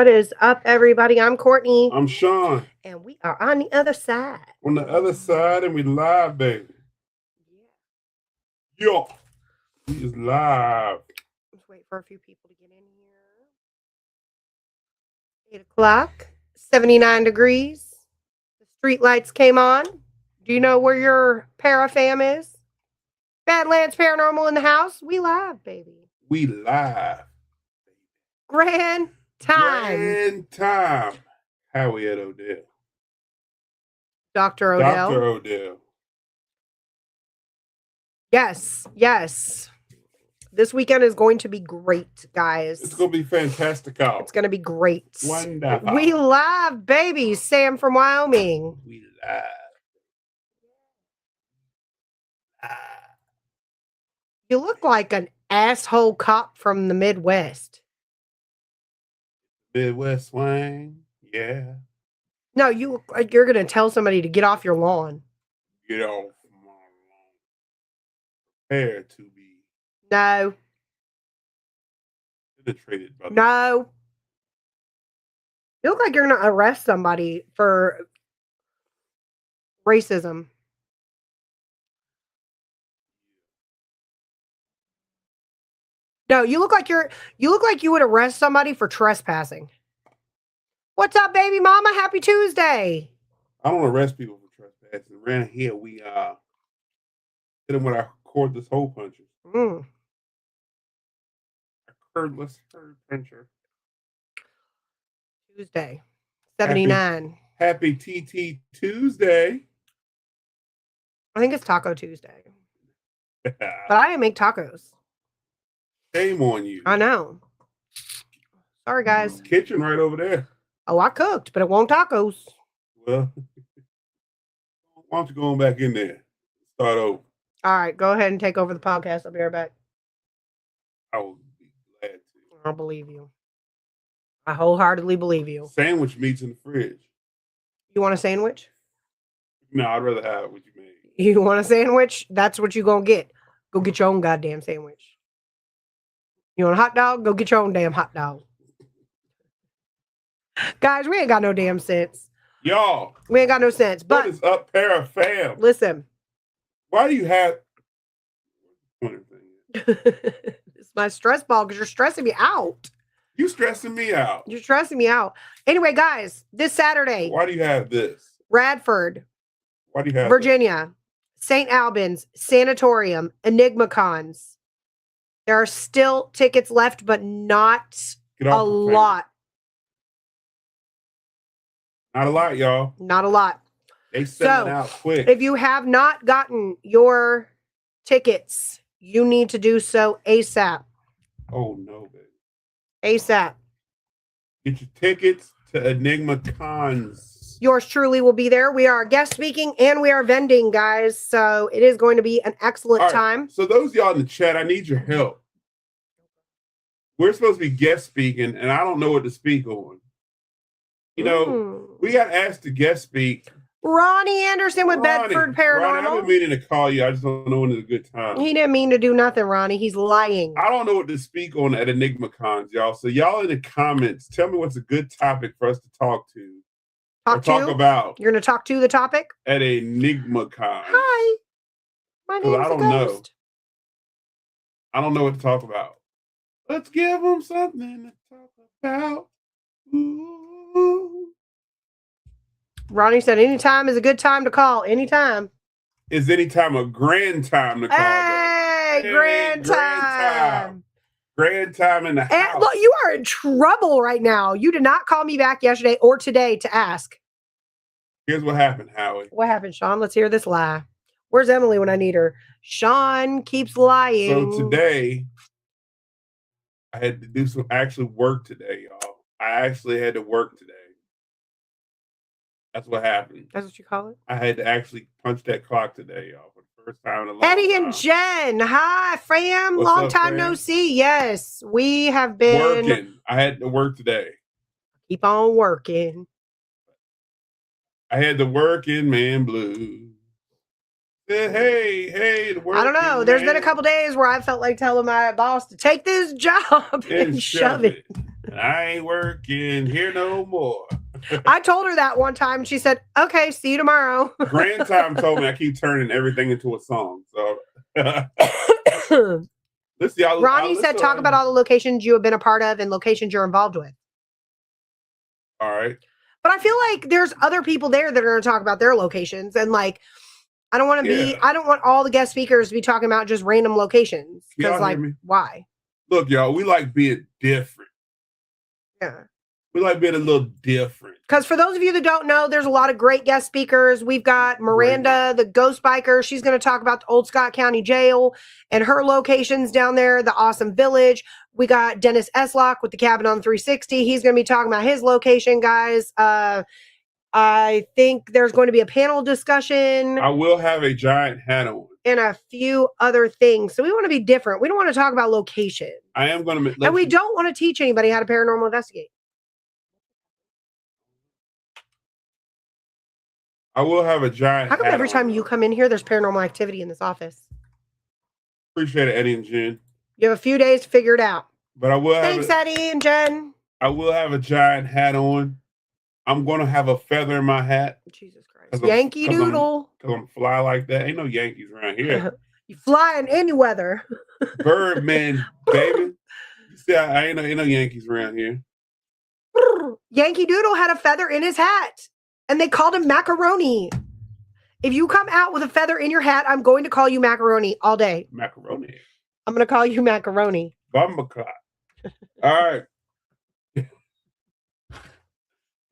What is up, everybody? I'm Courtney. I'm Sean. And we are on the other side. On the other side, and we live, baby. Yo. We is live. Let's wait for a few people to get in here. 8 o'clock, 79 degrees. The street lights came on. Do you know where your para-fam is? Badlands Paranormal in the house. We live, baby. We live. Grand time. Grand time. Howie at Odell. Dr. Odell. Dr. Odell. Yes, yes. This weekend is going to be great, guys. It's going to be fantastic. It's going to be great. Wonderful. We live, baby. Sam from Wyoming. We live. You look like an asshole cop from the Midwest. Midwest swing. Yeah. No, you look like you're going to tell somebody to get off your lawn. Get off my lawn. Prepare to be. No. Penetrated by no. You look like you're going to arrest somebody for racism. No, you look like you would arrest somebody for trespassing. What's up, baby mama? Happy Tuesday. I don't arrest people for trespassing. Around here, we hit them with our cordless hole punchers. A cordless hole puncher. Tuesday, 79. Happy TT Tuesday. I think it's Taco Tuesday. But I didn't make tacos. Shame on you. I know. Sorry, guys. Kitchen right over there. Oh, I cooked, but it won't tacos. Well, why don't you go on back in there? Start over. All right, go ahead and take over the podcast. I'll be right back. I will be glad to. I believe you. I wholeheartedly believe you. Sandwich meat's in the fridge. You want a sandwich? No, I'd rather have what you made. You want a sandwich? That's what you're going to get. Go get your own goddamn sandwich. You want a hot dog? Go get your own damn hot dog. Guys, we ain't got no damn sense. Y'all. We ain't got no sense. But what is up, Para-fam? Listen. Why do you have... It's my stress ball because you're stressing me out. You stressing me out. You're stressing me out. Anyway, guys, this Saturday. Why do you have this? Radford. Why do you have Virginia. St. Albans. Sanatorium. Enigma Cons. There are still tickets left, but not a lot. Not a lot, y'all. Not a lot. They sell it out quick. If you have not gotten your tickets, you need to do so ASAP. Oh, no, baby. ASAP. Get your tickets to Enigma Cons. Yours truly will be there. We are guest speaking and we are vending, guys. So it is going to be an excellent time. So those of y'all in the chat, I need your help. We're supposed to be guest speaking, and I don't know what to speak on. You know, we got asked to guest speak. Ronnie Anderson with Bedford Paranormal. Ronnie, I've been meaning to call you. I just don't know when is a good time. He didn't mean to do nothing, Ronnie. He's lying. I don't know what to speak on at Enigma Cons, y'all. So y'all in the comments, tell me what's a good topic for us to talk to. Talk about. You're going to talk to the topic? At Enigma Con. Hi. My name's I don't know. I don't know what to talk about. Let's give them something to talk about. Ooh. Ronnie said anytime is a good time to call. Anytime. Is anytime a grand time to call? Hey, grand time. Grand time in the house. And look, you are in trouble right now. You did not call me back yesterday or today to ask. Here's what happened, Howie. What happened, Sean? Let's hear this lie. Where's Emily when I need her? Sean keeps lying. So today, I had to do some actual work today, y'all. I actually had to work today. That's what happened. That's what you call it? I had to actually punch that clock today, y'all, for the first time in a long time. Eddie and Jen. Hi, fam. What's long up, time fam? no see. Yes, we have been working. I had to work today. Keep on working. I had the working man blues. Hey, I don't know. There's been a couple days where I felt like telling my boss to take this job and shove it. I ain't working here no more. I told her that one time. She said, okay, see you tomorrow. Grand Time told me I keep turning everything into a song. So Ronnie said, talk about all the locations you have been a part of and locations you're involved with. All right. But I feel like there's other people there that are going to talk about their locations. And like, I don't want all the guest speakers to be talking about just random locations. Because like, why? Look, y'all, we like being different. Yeah. We like being a little different. Because for those of you that don't know, there's a lot of great guest speakers. We've got Miranda, the ghost biker. She's going to talk about the Old Scott County Jail and her locations down there, the awesome village. We got Dennis Eslock with the Cabin on 360. He's going to be talking about his location, guys. I think there's going to be a panel discussion. I will have a giant hat on. And a few other things. So we want to be different. We don't want to talk about location. I am going to... And we don't want to teach anybody how to paranormal investigate. I will have a giant. How come every time you come in here, there's paranormal activity in this office? Appreciate it, Eddie and Jen. You have a few days to figure it out. But I will have. Thanks, Eddie and Jen. I will have a giant hat on. I'm going to have a feather in my hat. Jesus Christ. Yankee Doodle. Because I'm fly like that. Ain't no Yankees around here. You fly in any weather. Birdman, baby. You see, I ain't no Yankees around here. Yankee Doodle had a feather in his hat. And they called him Macaroni. If you come out with a feather in your hat, I'm going to call you Macaroni all day. Macaroni. I'm going to call you Macaroni. Bumbaclot. All right.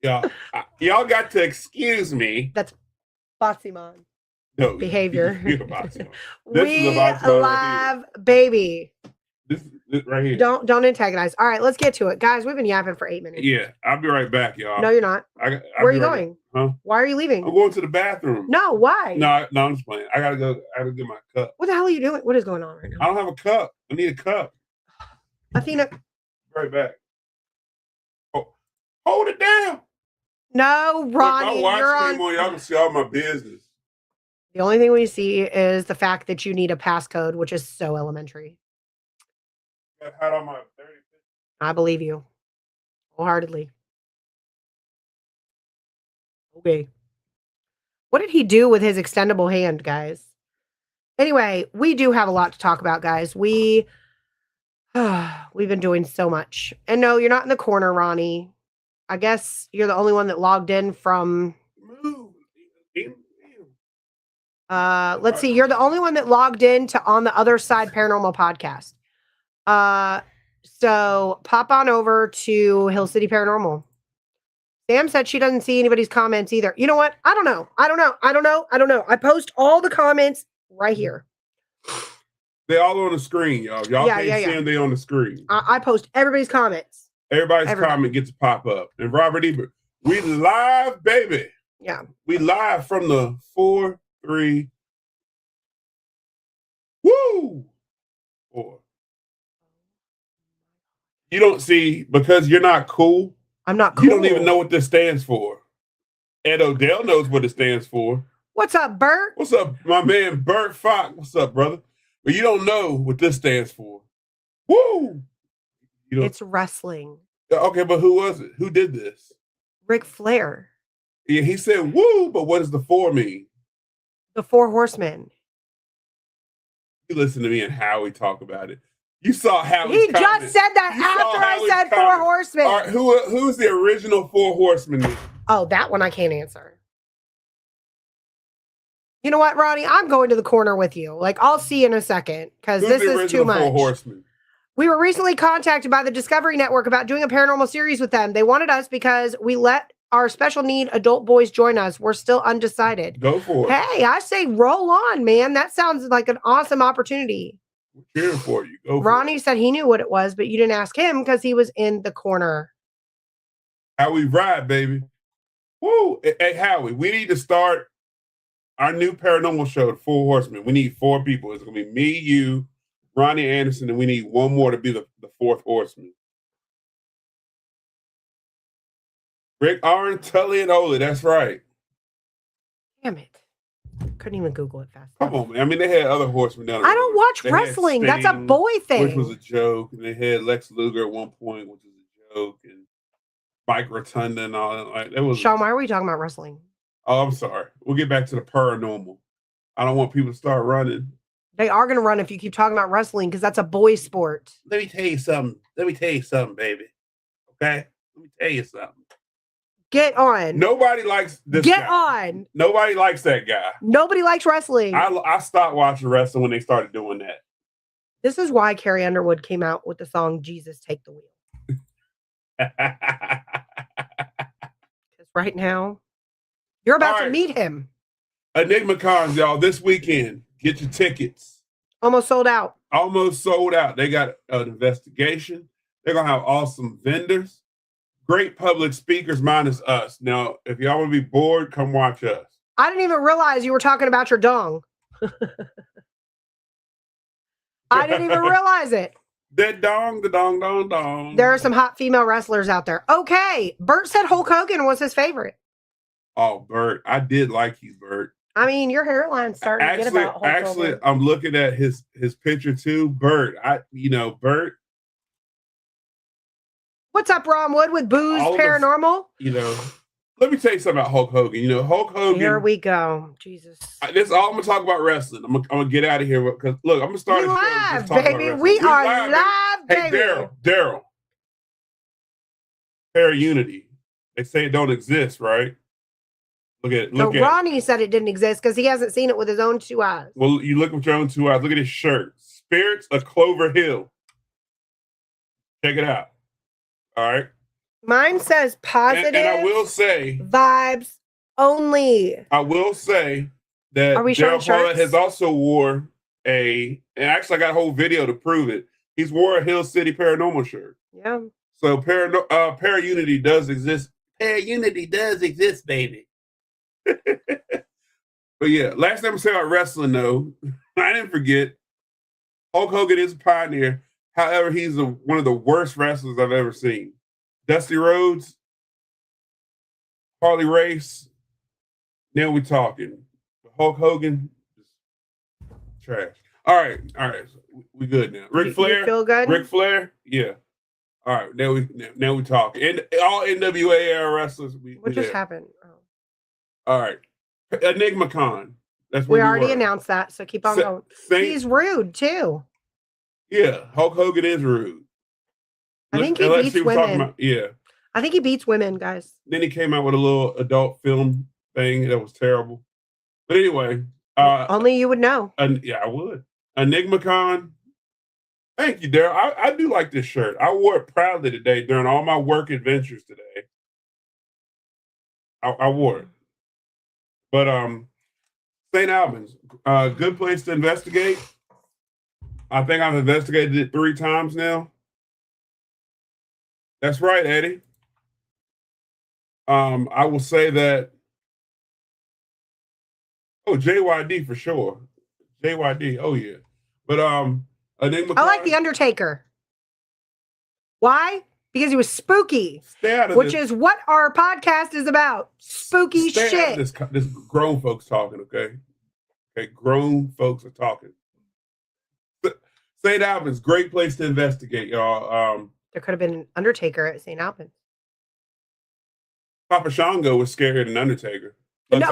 Y'all got to excuse me. That's Botsiman. No, behavior. You're Botsiman. We alive, baby. This right here. Don't antagonize. All right, let's get to it. Guys, we've been yapping for 8 minutes. Yeah, I'll be right back, y'all. No, you're not. Where are you going? Huh? Why are you leaving? I'm going to the bathroom. No, why? No, I'm just playing. I gotta get my cup. What the hell are you doing? What is going on right now? I don't have a cup. I need a cup. Athena. Right back. Oh, hold it down. No, Ronnie, you're on. Y'all can see all my business. The only thing we see is the fact that you need a passcode, which is so elementary. Got hat on my 30. I believe you wholeheartedly. Okay. What did he do with his extendable hand, guys? Anyway, we do have a lot to talk about, guys. We've been doing so much. And no, you're not in the corner, Ronnie. I guess you're the only one that logged in from... let's see. You're the only one that logged in to On the Other Side Paranormal Podcast. So pop on over to Hill City Paranormal. Sam said she doesn't see anybody's comments either. You know what? I don't know. I post all the comments right here. They all on the screen, y'all. Y'all can't see them. They on the screen. I post everybody's comments. Everybody's comment gets to pop up. And Robert Ebert, we live, baby. Yeah. We live from the 4-3. Woo! 4. You don't see, because you're not cool. I'm not cool. You don't even know what this stands for. Ed Odell knows what it stands for. What's up, Bert? What's up, my man, Bert Fox? What's up, brother? But you don't know what this stands for. Woo! It's wrestling. Okay, but who was it? Who did this? Ric Flair. Yeah, he said woo, but what does the 4 mean? The 4 horsemen. You listen to me and Howie talk about it. You saw Howie. He just said that after I said 4 horsemen. All right, who's the original 4 horsemen? Oh, that one I can't answer. You know what, Ronnie? I'm going to the corner with you. Like, I'll see you in a second because this is too much. 4 horsemen? We were recently contacted by the Discovery Network about doing a paranormal series with them. They wanted us because we let our special need adult boys join us. We're still undecided. Go for it. Hey, I say roll on, man. That sounds like an awesome opportunity. We're cheering for you. Go for Ronnie it. said he knew what it was, but you didn't ask him because he was in the corner. How we ride, baby. Woo! Hey, Howie, we need to start our new paranormal show, The 4 Horsemen. We need 4 people. It's going to be me, you, Ronnie Anderson, and we need one more to be the 4th horseman. Rick, Aaron, Tully, and Oli. That's right. Damn it. Couldn't even Google it fast. Come on, man. I mean, they had other horsemen down the I road. don't watch They had wrestling. That's a Sting, boy thing. which was a joke. And they had Lex Luger at one point, which was a joke. And Mike Rotunda and all that. Like, that was Sean, why are we talking about wrestling? Oh, I'm sorry. We'll get back to the paranormal. I don't want people to start running. They are going to run if you keep talking about wrestling because that's a boy sport. Let me tell you something, baby. Okay? Let me tell you something. Get on. Nobody likes this Get guy. on. Nobody likes that guy. Nobody likes wrestling. I stopped watching wrestling when they started doing that. This is why Carrie Underwood came out with the song Jesus Take the Wheel. Because right now, you're about to meet him. Enigma Cons, y'all, this weekend. Get your tickets. Almost sold out. They got an investigation. They're going to have awesome vendors. Great public speakers minus us. Now, if y'all want to be bored, come watch us. I didn't even realize you were talking about your dong. I didn't even realize it. That dong, the dong, dong, dong. There are some hot female wrestlers out there. Okay. Bert said Hulk Hogan was his favorite. Oh, Bert. I did like you, Bert. I mean, your hairline's starting to get about Hulk Hogan. I'm looking at his picture too. Bert. Bert. What's up, Ron Wood with Booze Paranormal? Let me tell you something about Hulk Hogan. Hulk Hogan. Here we go. Jesus. This is all I'm going to talk about wrestling. I'm going to get out of here because, look, I'm going to start. We live, baby. We are live, baby. Hey, Daryl. Para-unity. They say it don't exist, right? Look at it. Ronnie said it didn't exist because he hasn't seen it with his own 2 eyes. Well, you look with your own 2 eyes. Look at his shirt. Spirits of Clover Hill. Check it out. All right. Mine says positive. And I will say vibes only. I will say that Daryl Paulette has also wore and actually I got a whole video to prove it. He's wore a Hill City Paranormal shirt. Yeah. So Para-unity does exist. Para-unity does exist, baby. But yeah, last time I said about wrestling, though, I didn't forget Hulk Hogan is a pioneer. However, he's one of the worst wrestlers I've ever seen. Dusty Rhodes, Harley Race, now we talking. Hulk Hogan, trash. All right, we good now. Ric Flair, you feel good? Ric Flair, yeah. All right, now we talking. And all NWA era wrestlers. What just happened? Oh. All right. Enigma Con. That's what we already announced that, so keep on going. He's rude too. Yeah, Hulk Hogan is rude. I think he beats women. Yeah. I think he beats women, guys. Then he came out with a little adult film thing that was terrible. But anyway. Only you would know. Yeah, I would. Enigma Con. Thank you, Daryl. I do like this shirt. I wore it proudly today during all my work adventures today. I wore it. But St. Albans, good place to investigate. I think I've investigated it 3 times now. That's right, Eddie. I will say that. Oh, JYD for sure. JYD. Oh yeah. But Enigma. I like the Undertaker. Why? Because he was spooky, which is what our podcast is about. Spooky shit. This grown folks talking, okay? Okay, grown folks are talking. St. Albans, great place to investigate, y'all. There could have been an Undertaker at St. Albans. Papa Shango was scarier than Undertaker.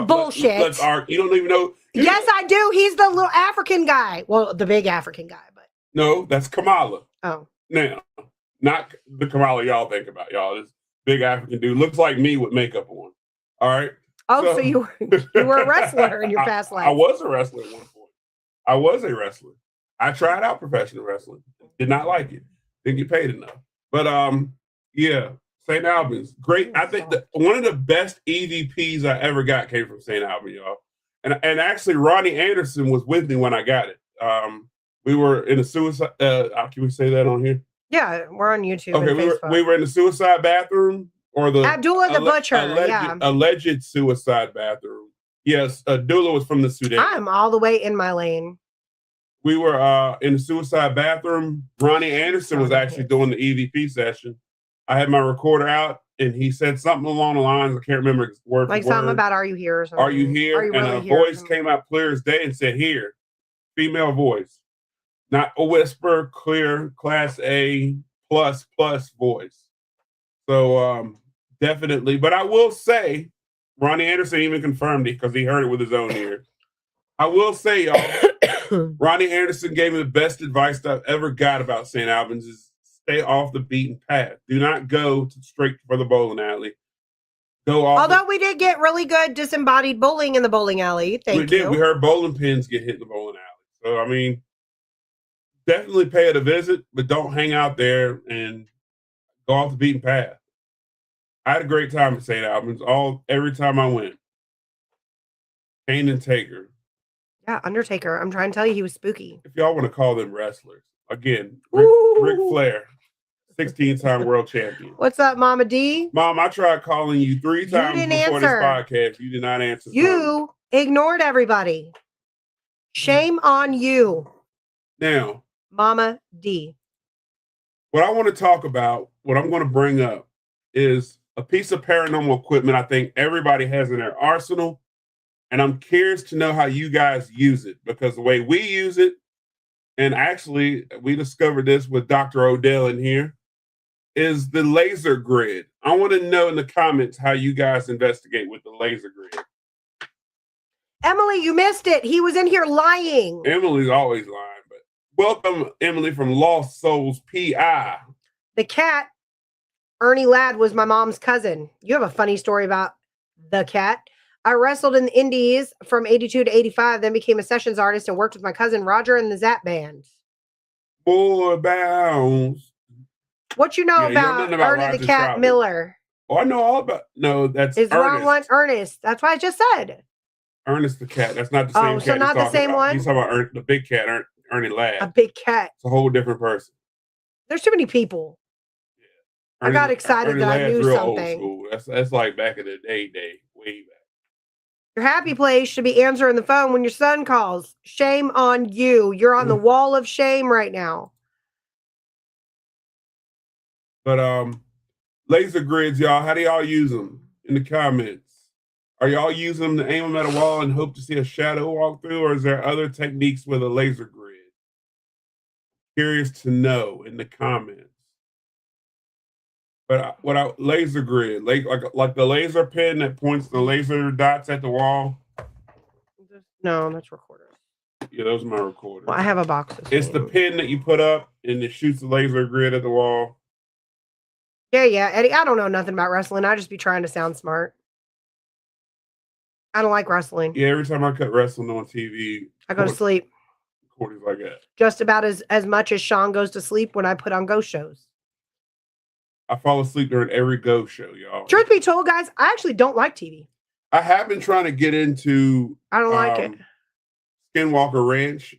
Bullshit. You don't even know. Yes, I do. He's the little African guy. Well, the big African guy, but no, that's Kamala. Oh, now, not the Kamala y'all think about, y'all. This big African dude looks like me with makeup on. All right. Oh, so you were a wrestler in your past life. I was a wrestler at one point. I was a wrestler. I tried out professional wrestling. Did not like it. Didn't get paid enough. But yeah, St. Albans, great. I think one of the best EVPs I ever got came from St. Albans, y'all. And actually, Ronnie Anderson was with me when I got it. We were in a suicide. Can we say that on here? Yeah, we're on YouTube. Okay, we were in the suicide bathroom or the Abdullah the Butcher. Alleged suicide bathroom. Yes, Abdullah was from the Sudan. I'm all the way in my lane. We were in the suicide bathroom. Ronnie Anderson was actually doing the EVP session. I had my recorder out. and he said something along the lines, I can't remember word like for word. something about "Are you here?" or something. Are you here? Are you and really a here? voice came out clear as day and said, "Here," female voice, not a whisper, clear, class A plus voice. So definitely, but I will say, Ronnie Anderson even confirmed it because he heard it with his own ears. I will say, y'all, Ronnie Anderson gave me the best advice that I've ever got about St. Albans is stay off the beaten path. Do not go straight for the bowling alley. Go off. Although we did get really good disembodied bowling in the bowling alley. Thank you. We heard bowling pins get hit in the bowling alley. So, I mean, definitely pay it a visit, but don't hang out there and go off the beaten path. I had a great time at St. Albans every time I went. Kane and Taker. Yeah, Undertaker. I'm trying to tell you, he was spooky. If y'all want to call them wrestlers. Again, Ric Flair, 16-time world champion. What's up, Mama D? Mom, I tried calling you 3 times before this podcast. You did not answer. You ignored everybody. Shame on you. Now, Mama D. What I want to talk about, what I'm going to bring up is a piece of paranormal equipment I think everybody has in their arsenal. And I'm curious to know how you guys use it, because the way we use it, and actually we discovered this with Dr. Odell in here, is the laser grid. I want to know in the comments how you guys investigate with the laser grid. Emily, you missed it. He was in here lying. Emily's always lying, but welcome, Emily from Lost Souls PI. The cat, Ernie Ladd, was my mom's cousin. You have a funny story about the cat. I wrestled in the Indies from 82 to 85, then became a sessions artist and worked with my cousin Roger in the Zap Band. Boy, bounce. What you know about Ernie Roger the Cat Troutman. Miller? Oh, I know all about. No, that's Is the wrong one. Ernest. That's what I just said. Ernest the cat. That's not the same cat. So not the same one. He's talking about the big cat, Ernie Ladd. A big cat. It's a whole different person. There's too many people. Yeah. I got excited Ernie that Ladd's I knew real something. Old school. That's like back in the day, way back. Your happy place should be answering the phone when your son calls. Shame on you. You're on the wall of shame right now. But laser grids, y'all, how do y'all use them? In the comments. Are y'all using them to aim them at a wall and hope to see a shadow walk through, or is there other techniques with a laser grid? Curious to know in the comments. But laser grid, like the laser pen that points the laser dots at the wall. No, that's recorders. Yeah, those are my recorders. Well, I have a box. It's the pin that you put up and it shoots the laser grid at the wall. Yeah, Eddie. I don't know nothing about wrestling. I just be trying to sound smart. I don't like wrestling. Yeah, every time I cut wrestling on TV, I go to sleep. Recordings like that. Just about as much as Sean goes to sleep when I put on ghost shows. I fall asleep during every ghost show, y'all. Truth be told, guys, I actually don't like TV. I have been trying to get into. I don't like it. Skinwalker Ranch,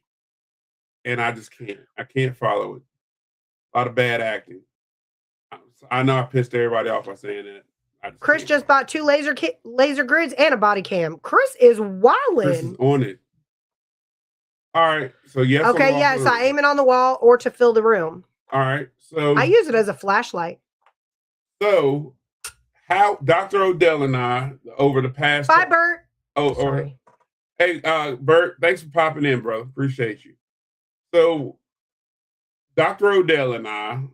and I just can't. I can't follow it. A lot of bad acting. I know I pissed everybody off by saying that. Chris just bought 2 laser grids and a body cam. Chris is wildin'. Chris is on it. All right. So yes. Okay. Yes. I aim it on the wall or to fill the room. All right. So I use it as a flashlight. So how Dr. Odell and I over the past. Bye, Bert. Oh, sorry. Hey, Bert. Thanks for popping in, brother. Appreciate you. So Dr. Odell and I,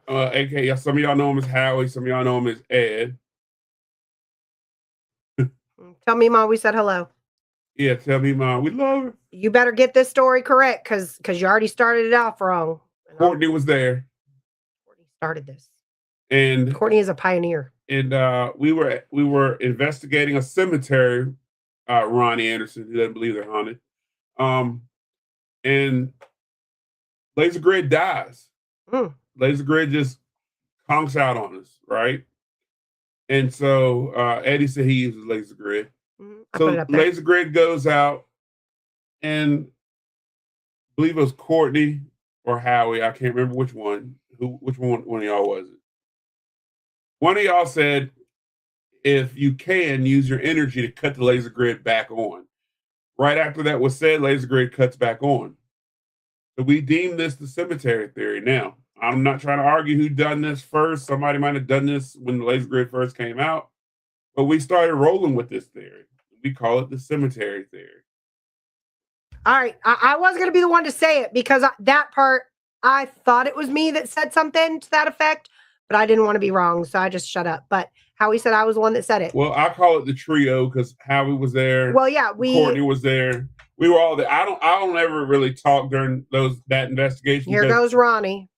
aka some of y'all know him as Howie, some of y'all know him as Ed. Tell me, Mom, we said hello. Yeah, tell me, Mom, we love her. You better get this story correct, because you already started it off wrong. Courtney was there. Courtney started this, and Courtney is a pioneer. And we were investigating a cemetery. Ronnie Anderson, who doesn't believe they're haunted, and laser grid dies. Laser grid just conks out on us, right? And so Eddie said he uses laser grid. So laser grid goes out, and I believe it was Courtney or Howie. I can't remember which one. Which one of y'all was it? One of y'all said, if you can, use your energy to cut the laser grid back on. Right after that was said, laser grid cuts back on. So we deem this the cemetery theory. Now, I'm not trying to argue who done this first. Somebody might have done this when the laser grid first came out, but we started rolling with this theory. We call it the cemetery theory. All right. I was going to be the one to say it because that part, I thought it was me that said something to that effect, but I didn't want to be wrong. So I just shut up. But Howie said I was the one that said it. Well, I call it the trio because Howie was there. Well, yeah, Courtney was there. We were all there. I don't ever really talk during that investigation. Here goes Ronnie.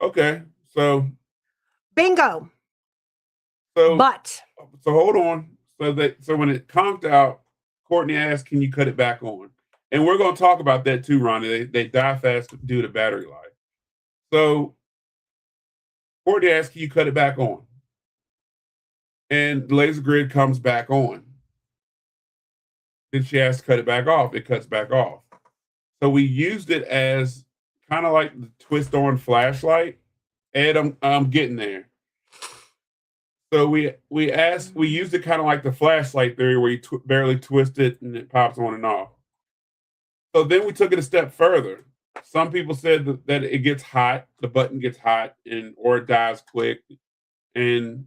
Okay. So bingo. So hold on. So when it conked out, Courtney asked, "Can you cut it back on?" And we're going to talk about that too, Ronnie. They die fast due to battery life. So Courtney asked, "Can you cut it back on?" And the laser grid comes back on. Then she asked to cut it back off. It cuts back off. So we used it as kind of like the twist on flashlight. And I'm getting there. So we used it kind of like the flashlight theory where you barely twist it and it pops on and off. So then we took it a step further. Some people said that it gets hot, the button gets hot, or it dies quick. And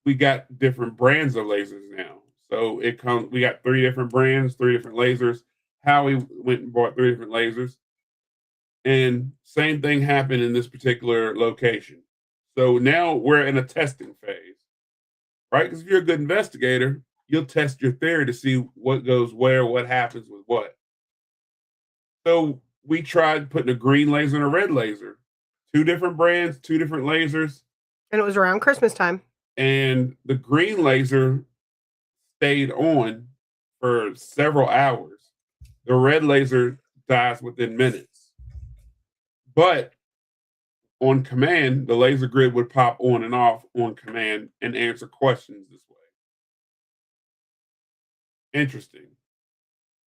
we got different brands of lasers now. So we got 3 different brands, 3 different lasers. Howie went and bought 3 different lasers. And same thing happened in this particular location. So now we're in a testing phase, right? Because if you're a good investigator, you'll test your theory to see what goes where, what happens with what. So we tried putting a green laser and a red laser. 2 different brands, 2 different lasers. And it was around Christmas time. And the green laser stayed on for several hours. The red laser dies within minutes. But on command, the laser grid would pop on and off on command and answer questions this way. Interesting.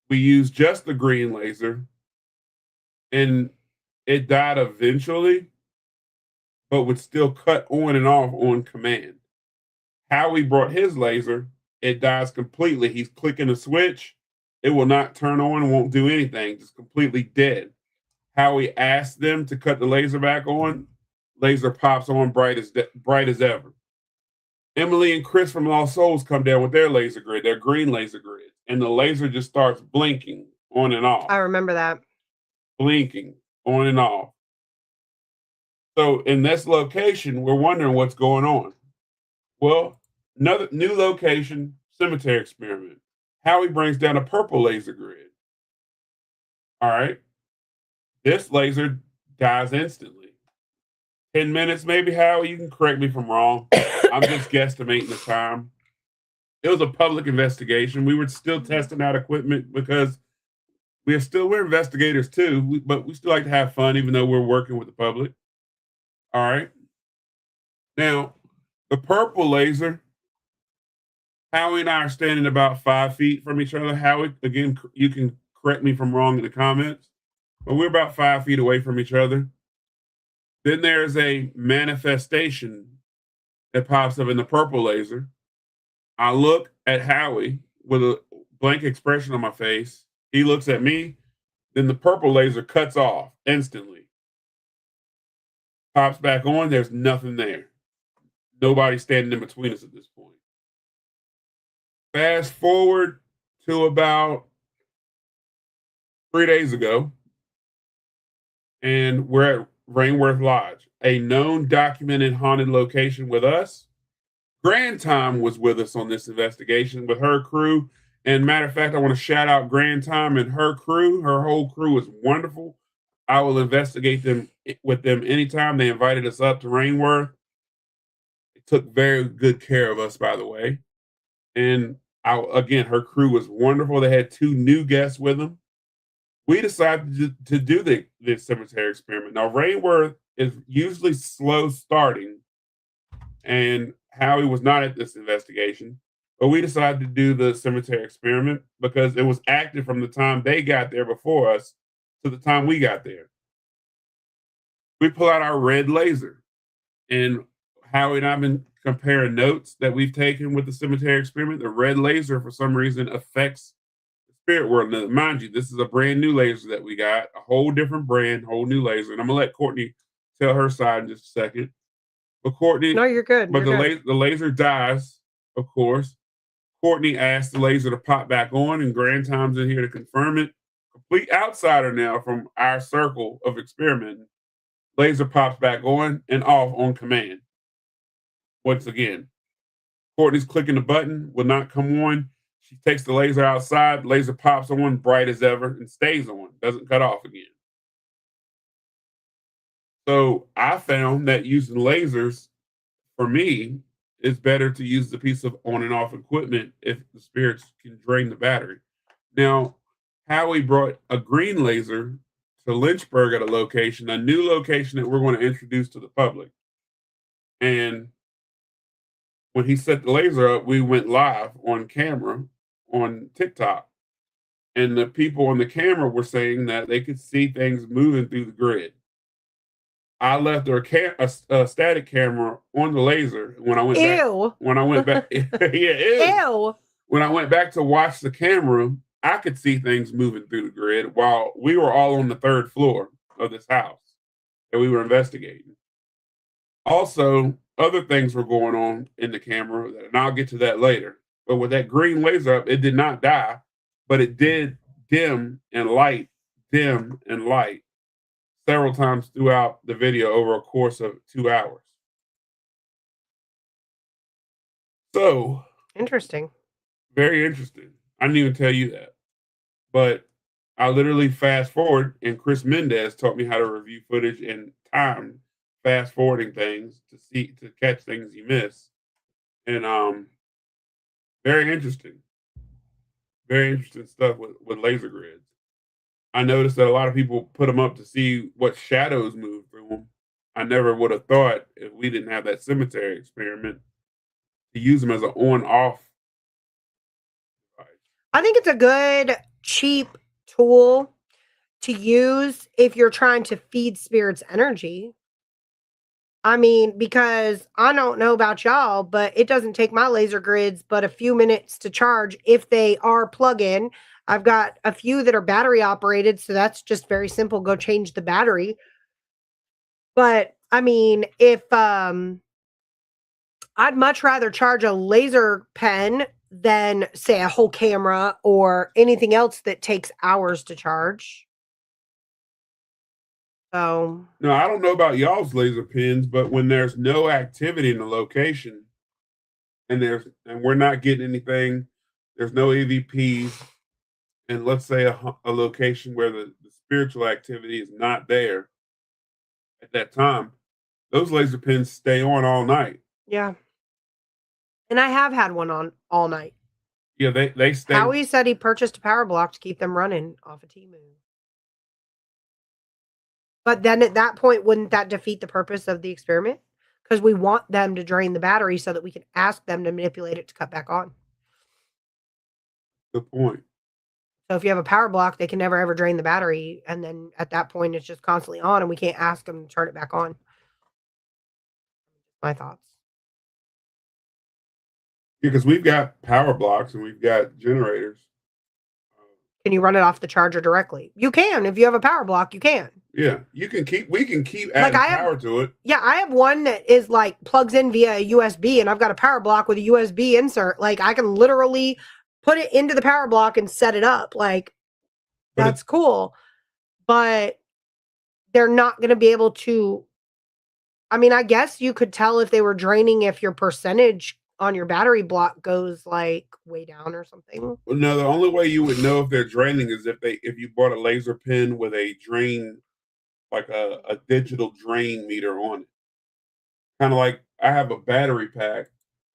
We used just the green laser and it died eventually, but would still cut on and off on command. Howie brought his laser, it dies completely. He's clicking a switch, it will not turn on, won't do anything, just completely dead. Howie asked them to cut the laser back on, laser pops on bright as ever. Emily and Chris from Lost Souls come down with their laser grid, their green laser grid, and the laser just starts blinking on and off. I remember that. Blinking on and off. So in this location, we're wondering what's going on. Well, another new location, cemetery experiment. Howie brings down a purple laser grid. All right. This laser dies instantly. 10 minutes, maybe, Howie. You can correct me if I'm wrong. I'm just guesstimating the time. It was a public investigation. We were still testing out equipment because we're investigators too, but we still like to have fun, even though we're working with the public. All right. Now, the purple laser, Howie and I are standing about 5 feet from each other. Howie, again, you can correct me if I'm wrong in the comments, but we're about 5 feet away from each other. Then there's a manifestation that pops up in the purple laser. I look at Howie with a blank expression on my face. He looks at me. Then the purple laser cuts off instantly. Pops back on. There's nothing there. Nobody standing in between us at this point. Fast forward to about 3 days ago, and we're at Rainworth Lodge, a known documented haunted location with us. Grand Time was with us on this investigation with her crew. And matter of fact, I want to shout out Grand Time and her crew. Her whole crew is wonderful. I will investigate them with them anytime. They invited us up to Rainworth. They took very good care of us, by the way. And again, her crew was wonderful. They had 2 new guests with them. We decided to do the cemetery experiment. Now, Rainworth is usually slow starting, and Howie was not at this investigation, but we decided to do the cemetery experiment because it was active from the time they got there before us to the time we got there. We pull out our red laser, and Howie and I have been comparing notes that we've taken with the cemetery experiment. The red laser, for some reason, affects the spirit world. Now, mind you, this is a brand new laser that we got, a whole different brand, whole new laser. And I'm gonna let Courtney tell her side in just a second. But Courtney, No, you're good. but You're good. the laser dies, of course. Courtney asked the laser to pop back on, and Grand Time's in here to confirm it. Complete outsider now from our circle of experimenting. Laser pops back on and off on command. Once again, Courtney's clicking the button, will not come on. She takes the laser outside, laser pops on, bright as ever, and stays on, doesn't cut off again. So I found that using lasers, for me, it's better to use the piece of on and off equipment if the spirits can drain the battery. Now, Howie brought a green laser to Lynchburg at a new location that we're going to introduce to the public. And when he set the laser up, we went live on camera on TikTok. And the people on the camera were saying that they could see things moving through the grid. I left a static camera on the laser when I went Ew. back. When I went back, yeah, Ew. When I went back to watch the camera, I could see things moving through the grid while we were all on the third floor of this house that we were investigating. Also, other things were going on in the camera, and I'll get to that later. But with that green laser up, it did not die, but it did dim and light several times throughout the video over a course of 2 hours. So, Interesting. very interesting. I didn't even tell you that. But I literally fast forward, and Chris Mendez taught me how to review footage and time fast forwarding things to catch things you miss. And very interesting. Very interesting stuff with laser grids. I noticed that a lot of people put them up to see what shadows move through them. I never would have thought, if we didn't have that cemetery experiment, to use them as an on-off device. I think it's a good, cheap tool to use if you're trying to feed spirits energy. I mean, because I don't know about y'all, but it doesn't take my laser grids but a few minutes to charge if they are plug-in. I've got a few that are battery operated, so that's just very simple. Go change the battery. But I mean, if I'd much rather charge a laser pen than, say, a whole camera or anything else that takes hours to charge. So Now, I don't know about y'all's laser pins, but when there's no activity in the location and we're not getting anything, there's no EVPs, and let's say a location where the spiritual activity is not there at that time, those laser pins stay on all night. yeah. And I have had one on all night. Yeah, they stay. Howie said he purchased a power block to keep them running off a T-Moon. But then at that point, wouldn't that defeat the purpose of the experiment? Because we want them to drain the battery so that we can ask them to manipulate it to cut back on. Good point. So if you have a power block, they can never ever drain the battery. And then at that point, it's just constantly on and we can't ask them to turn it back on. My thoughts. Because we've got power blocks and we've got generators. Can you run it off the charger directly? You can. If you have a power block, you can. Yeah, we can keep adding power to it. Yeah, I have one that is like plugs in via a USB, and I've got a power block with a USB insert. Like I can literally put it into the power block and set it up. Like that's cool. But they're not going to be able to. I mean, I guess you could tell if they were draining if your percentage on your battery block goes like way down or something. Well, no, the only way you would know if they're draining is if you bought a laser pen with a drain, like a digital drain meter on it. Kind of like I have a battery pack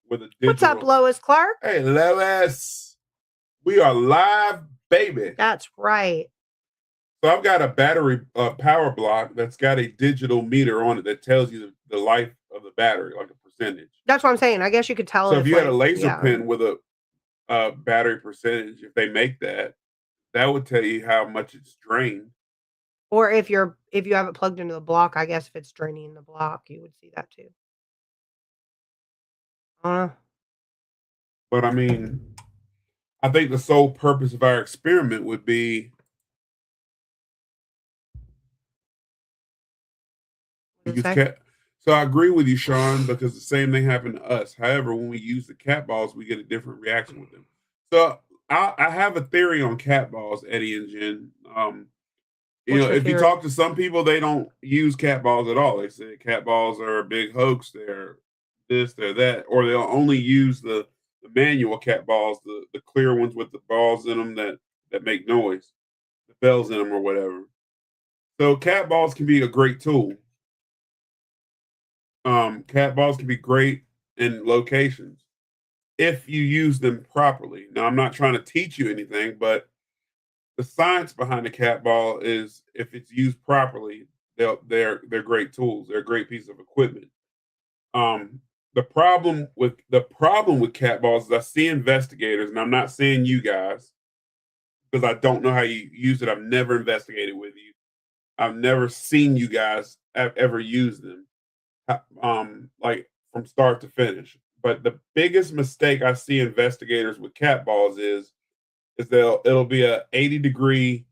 with a digital. What's up, Lois Clark? Hey, Lois. We are live, baby. That's right. So I've got a battery power block that's got a digital meter on it that tells you the life of the battery, like a percentage. That's what I'm saying. I guess you could tell. So if you had a laser pen with a battery percentage, if they make that would tell you how much it's drained. Or if you have it plugged into the block, I guess if it's draining the block, you would see that too. But I mean, I think the sole purpose of our experiment would be use cat. So I agree with you, Sean, because the same thing happened to us. However, when we use the cat balls, we get a different reaction with them. So I have a theory on cat balls, Eddie and Jen. If you talk to some people, they don't use cat balls at all. They say cat balls are a big hoax. They're this, they're that, or they'll only use the manual cat balls, the clear ones with the balls in them that make noise, the bells in them or whatever. So cat balls can be a great tool. Cat balls can be great in locations if you use them properly. Now, I'm not trying to teach you anything, but the science behind the cat ball is if it's used properly, they're great tools. They're a great piece of equipment. Um, the problem with cat balls is I see investigators, and I'm not saying you guys because I don't know how you use it. I've never investigated with you. I've never seen you guys ever use them, like from start to finish. But the biggest mistake I see investigators with cat balls is it'll be a 80-degree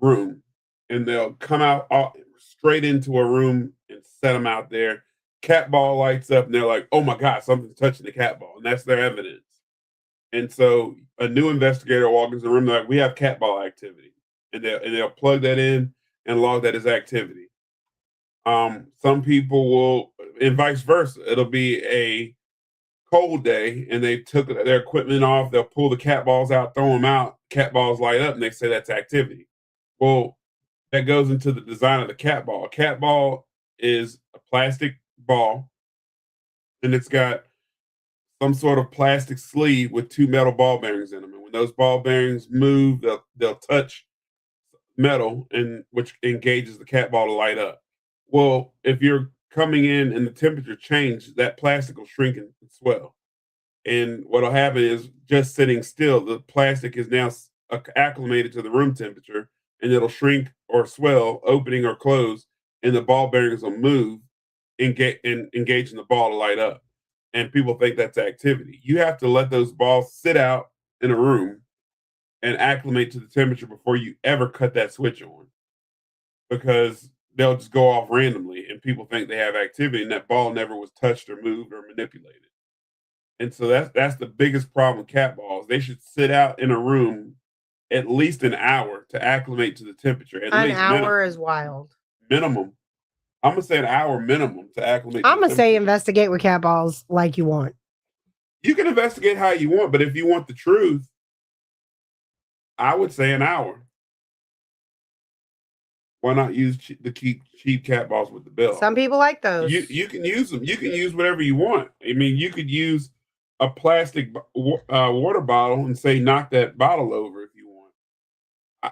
room, and they'll come out straight into a room and set them out there. Cat ball lights up, and they're like, "Oh my god, something's touching the cat ball," and that's their evidence. And so a new investigator walks into the room, they're like, "We have cat ball activity," and they'll plug that in and log that as activity. Some people will, and vice versa. It'll be a cold day and they took their equipment off. They'll pull the cat balls out, throw them out. Cat balls light up, and they say that's activity. Well, that goes into the design of the cat ball. A cat ball is a plastic ball, and it's got some sort of plastic sleeve with two metal ball bearings in them. And when those ball bearings move, they'll touch metal, and which engages the cat ball to light up. Well, if you're coming in and the temperature changes, that plastic will shrink and swell. And what'll happen is just sitting still, the plastic is now acclimated to the room temperature, and it'll shrink or swell, opening or close, and the ball bearings will move and engaging the ball to light up. And people think that's activity. You have to let those balls sit out in a room and acclimate to the temperature before you ever cut that switch on, because they'll just go off randomly and people think they have activity, and that ball never was touched or moved or manipulated. And so that's the biggest problem with cat balls. They should sit out in a room at least an hour to acclimate to the temperature. An hour is wild. Minimum. I'm gonna say an hour minimum to acclimate. I'm gonna say investigate with cat balls like you want. You can investigate how you want, but if you want the truth, I would say an hour. Why not use the cheap cat balls with the bell? Some people like those. You can use them. You can use whatever you want. I mean, you could use a plastic water bottle and say, knock that bottle over if you want.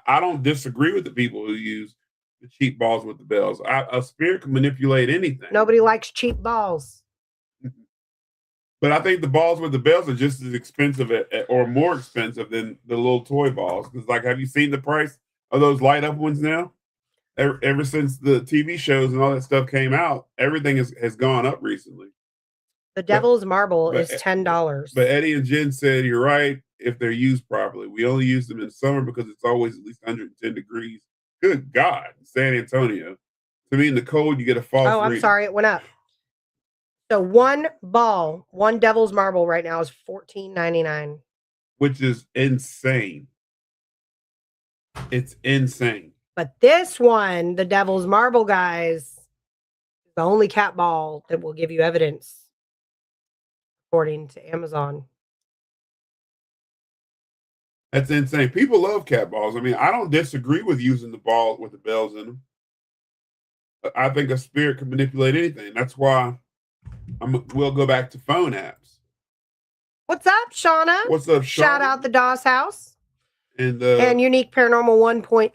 I don't disagree with the people who use the cheap balls with the bells. A spirit can manipulate anything. Nobody likes cheap balls. But I think the balls with the bells are just as expensive or more expensive than the little toy balls. Because, like, have you seen the price of those light up ones now? Ever since the TV shows and all that stuff came out, everything has gone up recently. The devil's marble is $10. But Eddie and Jen said, you're right, if they're used properly. We only use them in summer because it's always at least 110 degrees. Good God, San Antonio. To me, in the cold, you get a false reading. I'm sorry, it went up. So one devil's marble right now is $14.99. Which is insane. It's insane. But this one, the devil's marble, guys, is the only cat ball that will give you evidence, according to Amazon. That's insane. People love cat balls. I mean, I don't disagree with using the ball with the bells in them. I think a spirit can manipulate anything. That's why we'll go back to phone apps. What's up, Shauna? What's up, Shauna? Shout out the Doss House. And Unique Paranormal 1.5.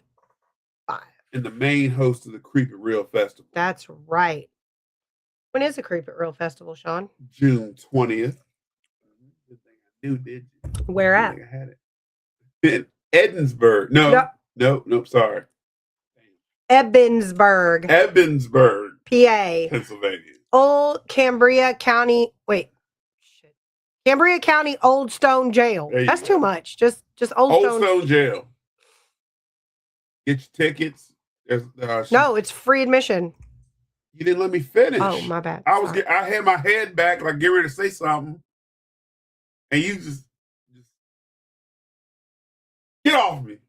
And the main host of the Creep It Real Festival. That's right. When is the Creep It Real Festival, Sean? June 20th. Good thing I knew, did you? Where at? I had it. In Edinburgh. No, sorry. Ebensburg, PA. Pennsylvania. Old Cambria County. Wait. Shit. Cambria County Old Stone Jail. That's too much. Just Old Stone Jail. Get your tickets. No, it's free admission. You didn't let me finish. Oh, my bad. I had my head back, like get ready to say something, and you just get off me.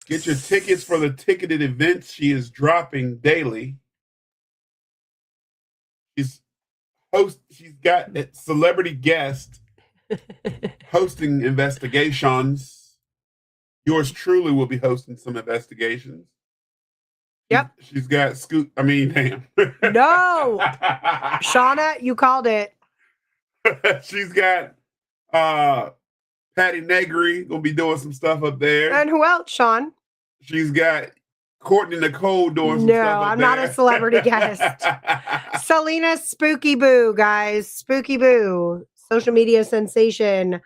Get your tickets for the ticketed events she is dropping daily. She's got a celebrity guest hosting investigations. Yours truly will be hosting some investigations. Yep. She's got Scoot. I mean, damn. No. Shauna, you called it. She's got Patty Negri gonna be doing some stuff up there. And who else, Sean? She's got Courtney Nicole doing some stuff up I'm there. not a celebrity guest. Selena Spooky Boo, guys. Spooky Boo. Social media sensation,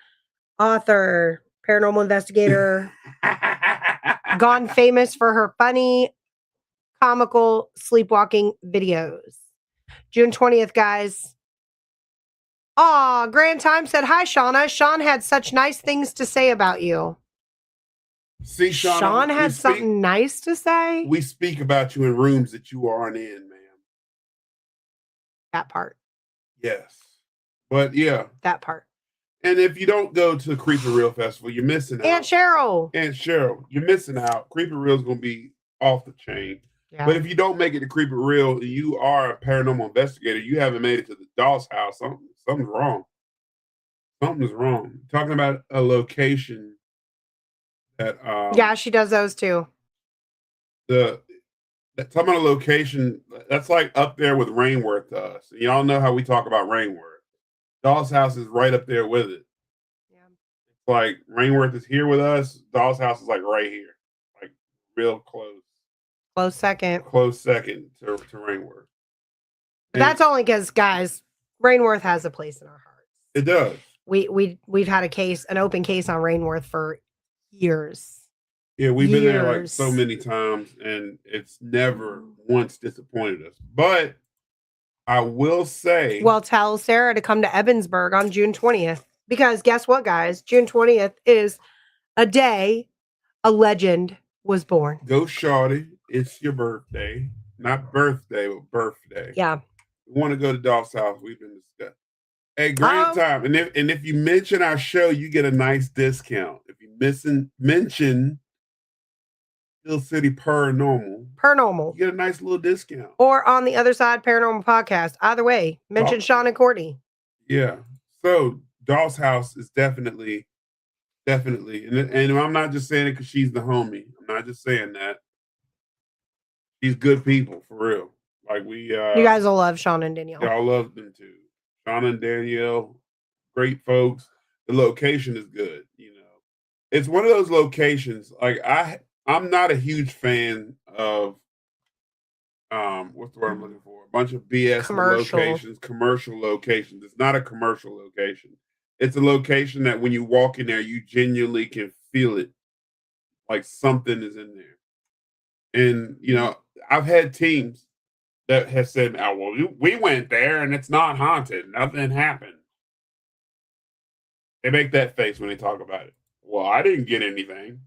author, paranormal investigator, gone famous for her funny, comical sleepwalking videos. June 20th, guys. Aw, Grand Time said, hi, Shauna. Sean had such nice things to say about you. See, Shauna, Sean had something nice to say? We speak about you in rooms that you aren't in, ma'am. That part. Yes. But yeah. That part. And if you don't go to the Creepy Real Festival, you're missing out. Aunt Cheryl, you're missing out. Creepy Real is going to be off the chain. Yeah. But if you don't make it to Creepy Real and you are a paranormal investigator, you haven't made it to the Doll's House, something's wrong. Something's wrong. Talking about a location that yeah, she does those too. Talking about a location that's like up there with Rainworth to us. Y'all know how we talk about Rainworth. Doll's House is right up there with it. Yeah. It's like Rainworth is here with us. Doll's House is like right here. Like real close. Close second to Rainworth. And that's only because, guys, Rainworth has a place in our hearts. It does. We've had an open case on Rainworth for years. Yeah, we've been there like so many times, and it's never once disappointed us. But I will say, well, tell Sarah to come to Evansburg on June 20th, because guess what, guys? June 20th is a day a legend was born. Go, shawty. It's your birthday. Not birthday, but birthday. Yeah. We want to go to Doll's House. We've been discussing. Hey, Grand Time. And if you mention our show, you get a nice discount. If you mention Hill City Paranormal, you get a nice little discount. Or on the Other Side Paranormal Podcast. Either way, mention Sean and Courtney. Yeah. So Doll's House is definitely, and I'm not just saying it because she's the homie. I'm not just saying that. She's good people, for real. Like you guys will love Sean and Danielle. Y'all love them too. Sean and Danielle, great folks. The location is good. It's one of those locations. Like I'm not a huge fan of what's the word I'm looking for? A bunch of BS commercial locations. It's not a commercial location. It's a location that when you walk in there, you genuinely can feel it. Like something is in there. And I've had teams that have said, "Oh, well, we went there and it's not haunted. Nothing happened." They make that face when they talk about it. Well, I didn't get anything.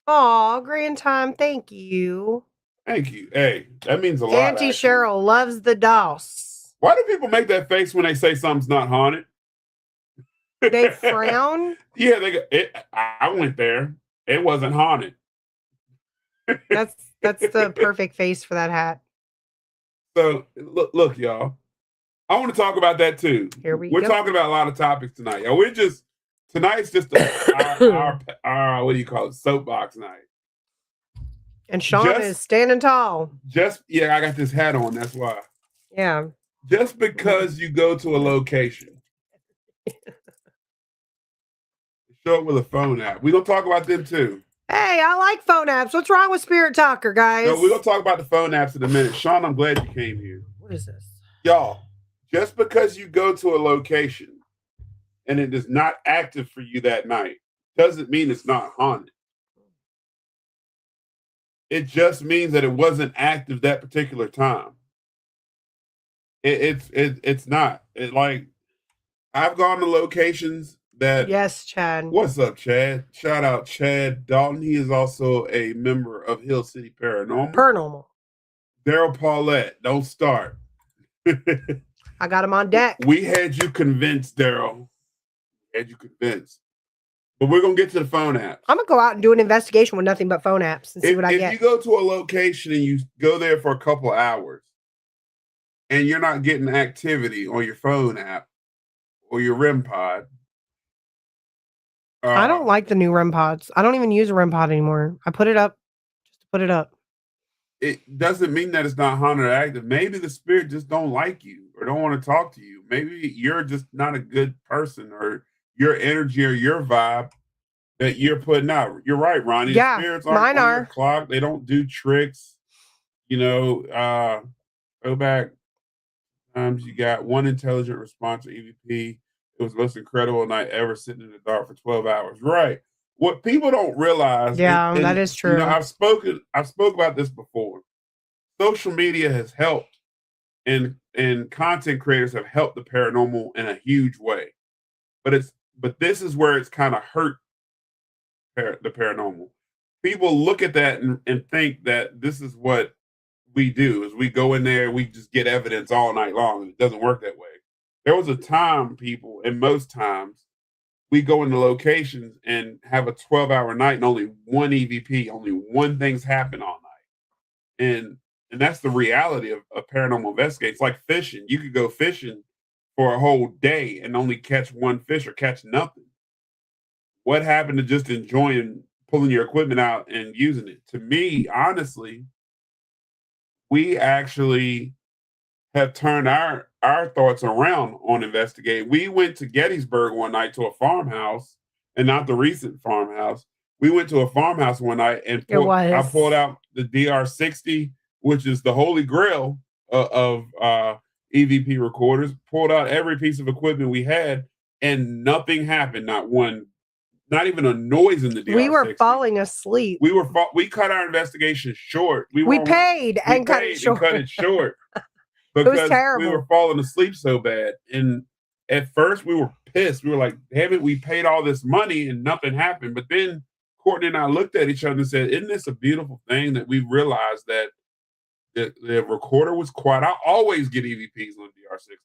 Aw, Grand Time. Thank you. Thank you. Hey, that means a lot. Auntie Cheryl loves the DOS. Why do people make that face when they say something's not haunted? They frown? Yeah, they go, I went there. It wasn't haunted. That's the perfect face for that hat. So look, y'all. I want to talk about that too. We're talking about a lot of topics tonight, y'all. Tonight's just our what do you call it? Soapbox night. And Sean is standing tall. I got this hat on. That's why. Yeah. Just because you go to a location, show up with a phone app. We're gonna talk about them too. Hey, I like phone apps. What's wrong with Spirit Talker, guys? No, we're going to talk about the phone apps in a minute. Sean, I'm glad you came here. What is this? Y'all, just because you go to a location and it is not active for you that night doesn't mean it's not haunted. It just means that it wasn't active that particular time. It's not. I've gone to locations that. Yes, Chad. What's up, Chad? Shout out Chad Dalton. He is also a member of Hill City Paranormal. Paranormal. Daryl Paulette, don't start. I got him on deck. We had you convinced, Daryl. Had you convinced. But we're going to get to the phone apps. I'm going to go out and do an investigation with nothing but phone apps and see what I get. If you go to a location and you go there for a couple hours and you're not getting activity on your phone app or your REM pod. I don't like the new REM pods. I don't even use a REM pod anymore. I put it up just to put it up. It doesn't mean that it's not haunted or active. Maybe the spirit just don't like you or don't want to talk to you. Maybe you're just not a good person, or your energy or your vibe that you're putting out. You're right, Ronnie. Yeah, the spirits aren't mine on are. your clock. They don't do tricks. Go back. You got one intelligent response to EVP. It was the most incredible night ever, sitting in the dark for 12 hours. Right. What people don't realize. Yeah, that is true. I've spoke about this before. Social media has helped, and content creators have helped the paranormal in a huge way. But this is where it's kind of hurt the paranormal. People look at that and think that this is what we do, is we go in there, we just get evidence all night long. It doesn't work that way. There was a time, people, and most times, we go into locations and have a 12-hour night and only one EVP, only one thing's happen all night. And that's the reality of paranormal investigating. It's like fishing. You could go fishing for a whole day and only catch one fish or catch nothing. What happened to just enjoying pulling your equipment out and using it? To me, honestly, we actually have turned our thoughts around on investigating. We went to Gettysburg one night to a farmhouse, and not the recent farmhouse. We went to a farmhouse one night and I pulled out the DR60, which is the holy grail of EVP recorders, pulled out every piece of equipment we had, and nothing happened. Not even a noise in the DR60. We were falling asleep. We cut our investigation short. We paid and cut it short. Because it was terrible. We were falling asleep so bad. And at first we were pissed. We were like, damn it, we paid all this money and nothing happened. But then Courtney and I looked at each other and said, isn't this a beautiful thing that we realized that the recorder was quiet? I always get EVPs on DR60.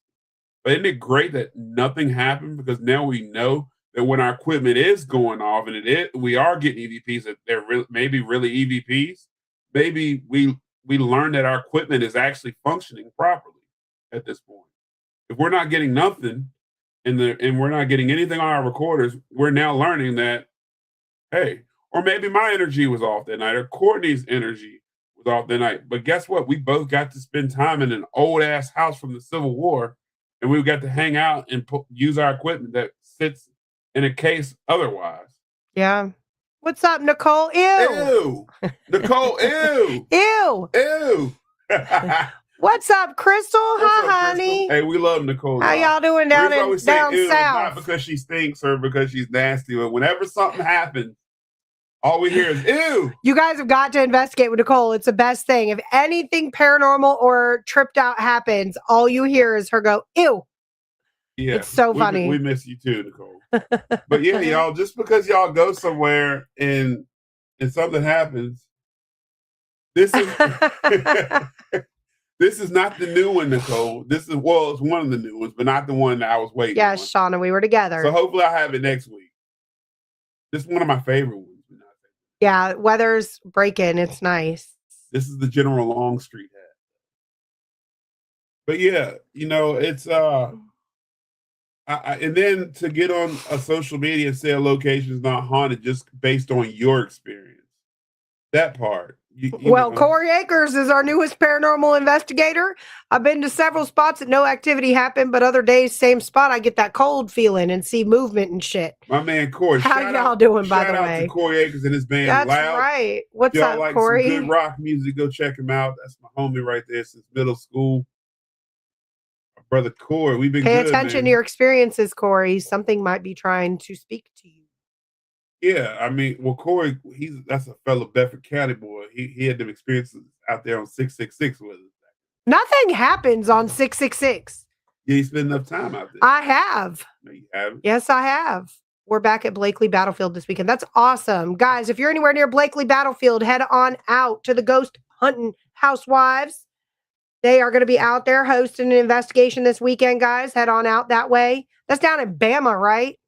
But isn't it great that nothing happened? Because now we know that when our equipment is going off and we are getting EVPs, that they're maybe really EVPs, maybe we learn that our equipment is actually functioning properly at this point. If we're not getting nothing and we're not getting anything on our recorders, we're now learning that, hey, or maybe my energy was off that night, or Courtney's energy was off that night. But guess what? We both got to spend time in an old ass house from the Civil War, and we got to hang out and use our equipment that sits in a case otherwise. Yeah. What's up, Nicole? Ew. Nicole, ew. Ew. Ew. What's up, Crystal? Hi, honey. Hey, we love Nicole. How y'all doing down south? Not because she stinks or because she's nasty, but whenever something happens, all we hear is ew. You guys have got to investigate with Nicole. It's the best thing. If anything paranormal or tripped out happens, all you hear is her go, ew. Yeah. It's so funny. We miss you too, Nicole. But yeah, y'all, just because y'all go somewhere and something happens, this is this is not the new one, Nicole. It's one of the new ones, but not the one that I was waiting on. Yes, Shauna, we were together. So hopefully I'll have it next week. This is one of my favorite ones. Yeah, weather's breaking. It's nice. This is the General Longstreet hat. But yeah, it's and then to get on a social media and say a location is not haunted just based on your experience. That part. Corey Akers is our newest paranormal investigator. I've been to several spots that no activity happened, but other days, same spot, I get that cold feeling and see movement and shit. My man Corey. How y'all doing, by the way? Shout out to Corey Akers and his band That's Loud. right. What's y'all up, like Corey? Some good rock music, go check him out. That's my homie right there since middle school. My brother Corey, we've been Pay attention to your experiences, Corey. Something might be trying to speak to you. Yeah, I mean, Corey, that's a fellow Bedford County boy. He had them experiences out there on 666 with us. Nothing happens on 666. You ain't spend enough time out there. I have. No, you haven't. Yes, I have. We're back at Blakely Battlefield this weekend. That's awesome. Guys, if you're anywhere near Blakely Battlefield, head on out to the Ghost Hunting Housewives. They are going to be out there hosting an investigation this weekend, guys. Head on out that way. That's down in Bama, right?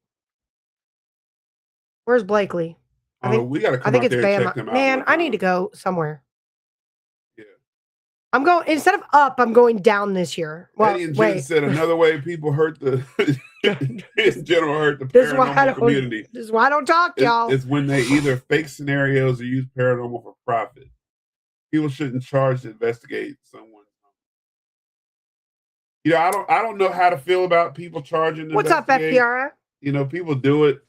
Where's Blakely? We got to come I think out it's there and Bama. check them out. Man, I need to go somewhere. Yeah. I'm going, instead of up, I'm going down this year. Well, Eddie and Jen said another way people hurt the, in general, hurt the paranormal community. This is why I don't talk, y'all. It's when they either fake scenarios or use paranormal for profit. People shouldn't charge to investigate someone. You know, I don't know how to feel about people charging to What's up, FPRA? You know, people do it.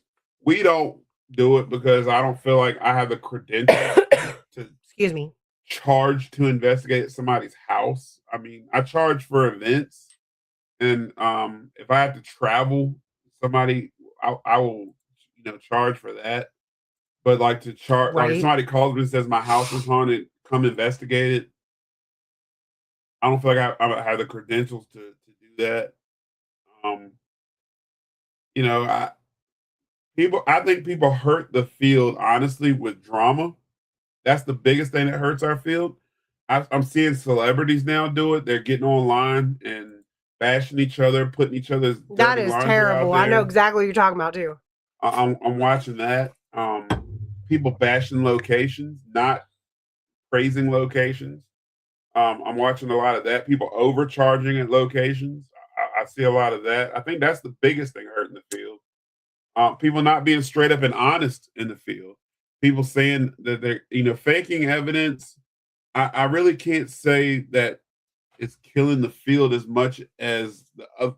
We don't do it because I don't feel like I have the credentials to excuse me, charge to investigate somebody's house. I mean, I charge for events, and if I have to travel somebody, I will, you know, charge for that. But like to charge, like if somebody calls me and says my house is haunted, come investigate it. I don't feel like I have the credentials to do that. You know, I think people hurt the field honestly with drama. That's the biggest thing that hurts our field. I'm seeing celebrities now do it. They're getting online and bashing each other, putting each other's that is terrible. I know exactly what you're talking about too. I'm watching that. People bashing locations, not praising locations. I'm watching a lot of that. People overcharging at locations. I see a lot of that. I think that's the biggest thing hurting the field. People not being straight up and honest in the field. People saying that they're, you know, faking evidence. I really can't say that it's killing the field as much as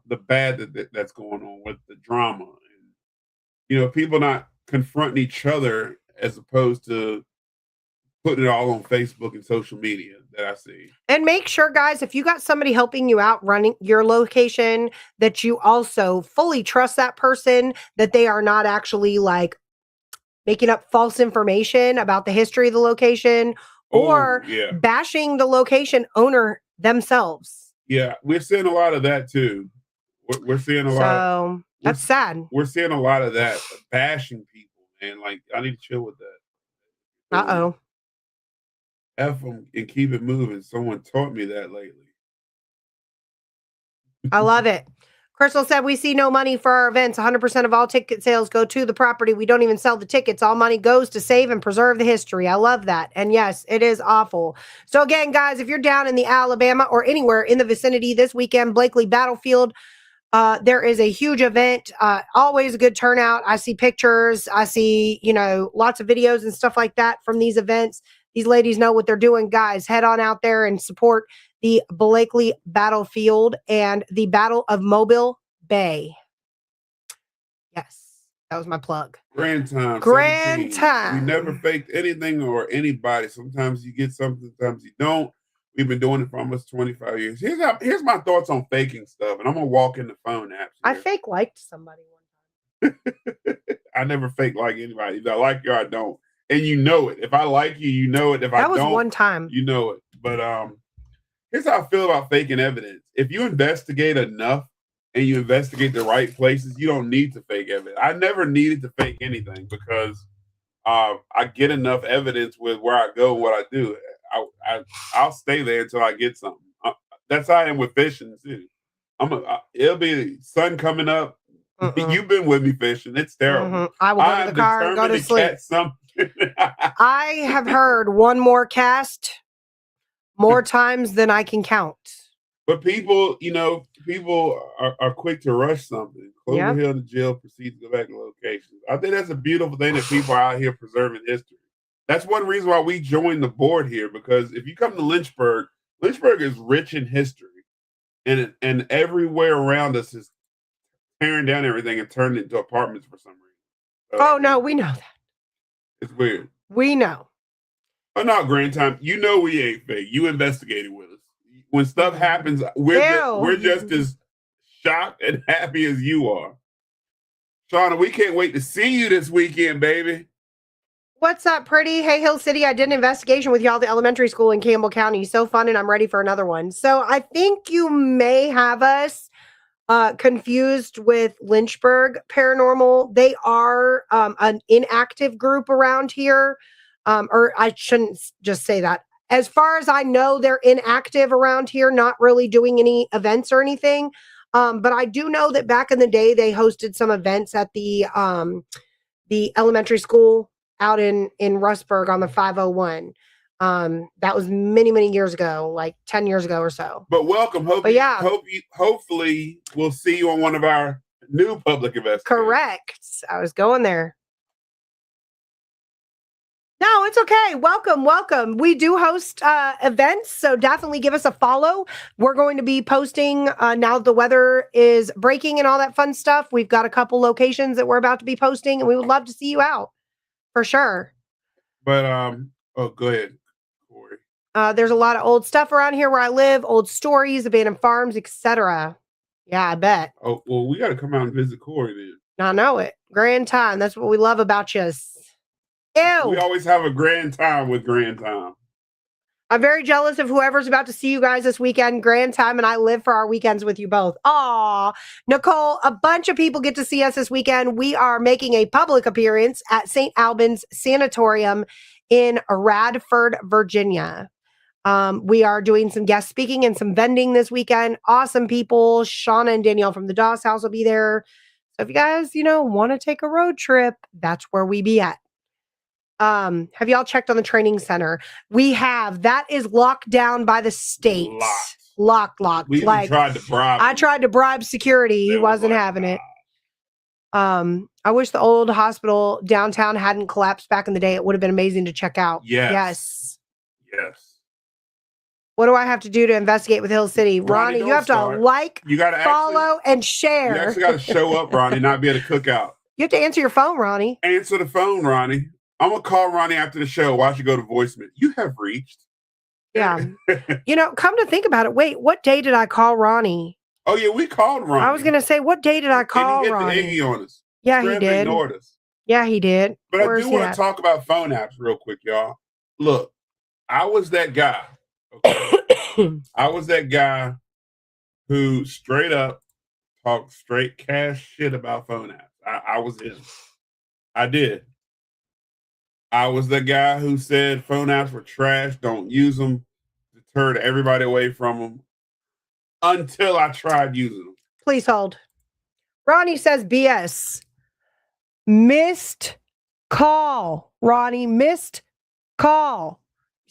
the bad that's going on with the drama. And, you know, people not confronting each other as opposed to putting it all on Facebook and social media that I see. And make sure, guys, if you got somebody helping you out running your location, that you also fully trust that person, that they are not actually like making up false information about the history of the location or bashing the location owner themselves. Yeah, we're seeing a lot of that too. We're seeing a lot. So that's sad. We're seeing a lot of that bashing people, man. Like, I need to chill with that. Uh-oh. F them and keep it moving. Someone taught me that lately. I love it. Crystal said, we see no money for our events. 100% of all ticket sales go to the property. We don't even sell the tickets. All money goes to save and preserve the history. I love that. And yes, it is awful. So again, guys, if you're down in the Alabama or anywhere in the vicinity this weekend, Blakely Battlefield, there is a huge event. Always a good turnout. I see pictures. I see, you know, lots of videos and stuff like that from these events. These ladies know what they're doing. Guys, head on out there and support the Blakely Battlefield and the Battle of Mobile Bay. Yes, that was my plug. Grand time. Grand time. We never faked anything or anybody. Sometimes you get something, sometimes you don't. We've been doing it for almost 25 years. Here's my thoughts on faking stuff, and I'm going to walk in the phone apps. I fake liked somebody one time. I never fake like anybody. Either I like you or I don't. And you know it. If I like you, you know it. If I don't, that was one time. You know it. But here's how I feel about faking evidence. If you investigate enough and you investigate the right places, you don't need to fake evidence. I never needed to fake anything because I get enough evidence with where I go and what I do. I'll stay there until I get something. That's how I am with fishing too. It'll be sun coming up. You've been with me fishing. It's terrible. I will go to the car and go to sleep. I have heard one more cast more times than I can count. But people, you know, are quick to rush something. Clover Hill to jail, proceeds to go back to locations. I think that's a beautiful thing that people are out here preserving history. That's one reason why we joined the board here, because if you come to Lynchburg is rich in history. And everywhere around us is tearing down everything and turning it into apartments for some reason. Oh, no, we know that. It's weird. We know. Oh, no, Grand Time. You know we ain't fake. You investigated with us. When stuff happens, we're just as shocked and happy as you are. Shauna, we can't wait to see you this weekend, baby. What's up, pretty? Hey, Hill City. I did an investigation with y'all at the elementary school in Campbell County. So fun, and I'm ready for another one. So I think you may have us confused with Lynchburg Paranormal. They are an inactive group around here. Or I shouldn't just say that. As far as I know, they're inactive around here, not really doing any events or anything. But I do know that back in the day, they hosted some events at the elementary school out in Rustburg on the 501. That was many, many years ago, like 10 years ago or so. But welcome. Hopefully we'll see you on one of our new public events. Correct. I was going there. No, it's okay. Welcome. We do host events, so definitely give us a follow. We're going to be posting now that the weather is breaking and all that fun stuff. We've got a couple locations that we're about to be posting, and we would love to see you out for sure. But go ahead, Corey. There's a lot of old stuff around here where I live, old stories, abandoned farms, etc. Yeah, I bet. Oh, well, we got to come out and visit Corey then. I know it. Grand time. That's what we love about you. Ew. We always have a grand time with Grand Time. I'm very jealous of whoever's about to see you guys this weekend. Grand time, and I live for our weekends with you both. Aw, Nicole, a bunch of people get to see us this weekend. We are making a public appearance at St. Albans Sanatorium in Radford, Virginia. We are doing some guest speaking and some vending this weekend. Awesome people. Shauna and Danielle from the Doss House will be there. So if you guys, want to take a road trip, that's where we be at. Have y'all checked on the training center? We have. That is locked down by the state. Locked. We tried to bribe. I tried to bribe security. He wasn't having it. I wish the old hospital downtown hadn't collapsed back in the day. It would have been amazing to check out. Yes. What do I have to do to investigate with Hill City? Ronnie, you have to follow, and share. You actually got to show up, Ronnie, not be at a cookout. You have to answer your phone, Ronnie. Answer the phone, Ronnie. I'm going to call Ronnie after the show. Why don't you go to voicemail? You have reached. Yeah. Come to think about it. Wait, what day did I call Ronnie? Oh, yeah, we called Ronnie. I was going to say, what day did I call and he Ronnie? Hit the Iggy on us. Yeah, he did. Ignored us. Yeah, he did. But I do want to talk about phone apps real quick, y'all. Look, I was that guy. Okay? I was that guy who straight up talked straight cash shit about phone apps. I was him. I did. I was the guy who said phone apps were trash, don't use them, deterred everybody away from them until I tried using them. Please hold. Ronnie says BS. Missed call. Ronnie, missed call.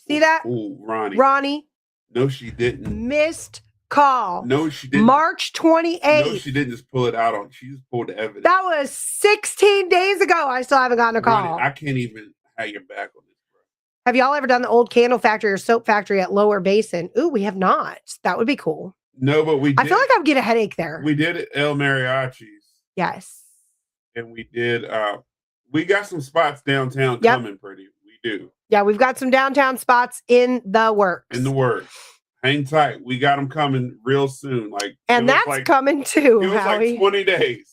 See that? Ooh, Ronnie. Ronnie. No, she didn't. Missed call. No, she didn't. March 28th. No, she didn't just pull it out on. She just pulled the evidence. That was 16 days ago. I still haven't gotten a call. Ronnie, I can't even have your back on this, bro. Have y'all ever done the old candle factory or soap factory at Lower Basin? Ooh, we have not. That would be cool. No, but we did. I feel like I would get a headache there. We did it El Mariachis. Yes. And we did, we got some spots downtown coming pretty. We do. Yeah, we've got some downtown spots in the works. Hang tight. We got them coming real soon. And that's coming too, It was Howie. like 20 days.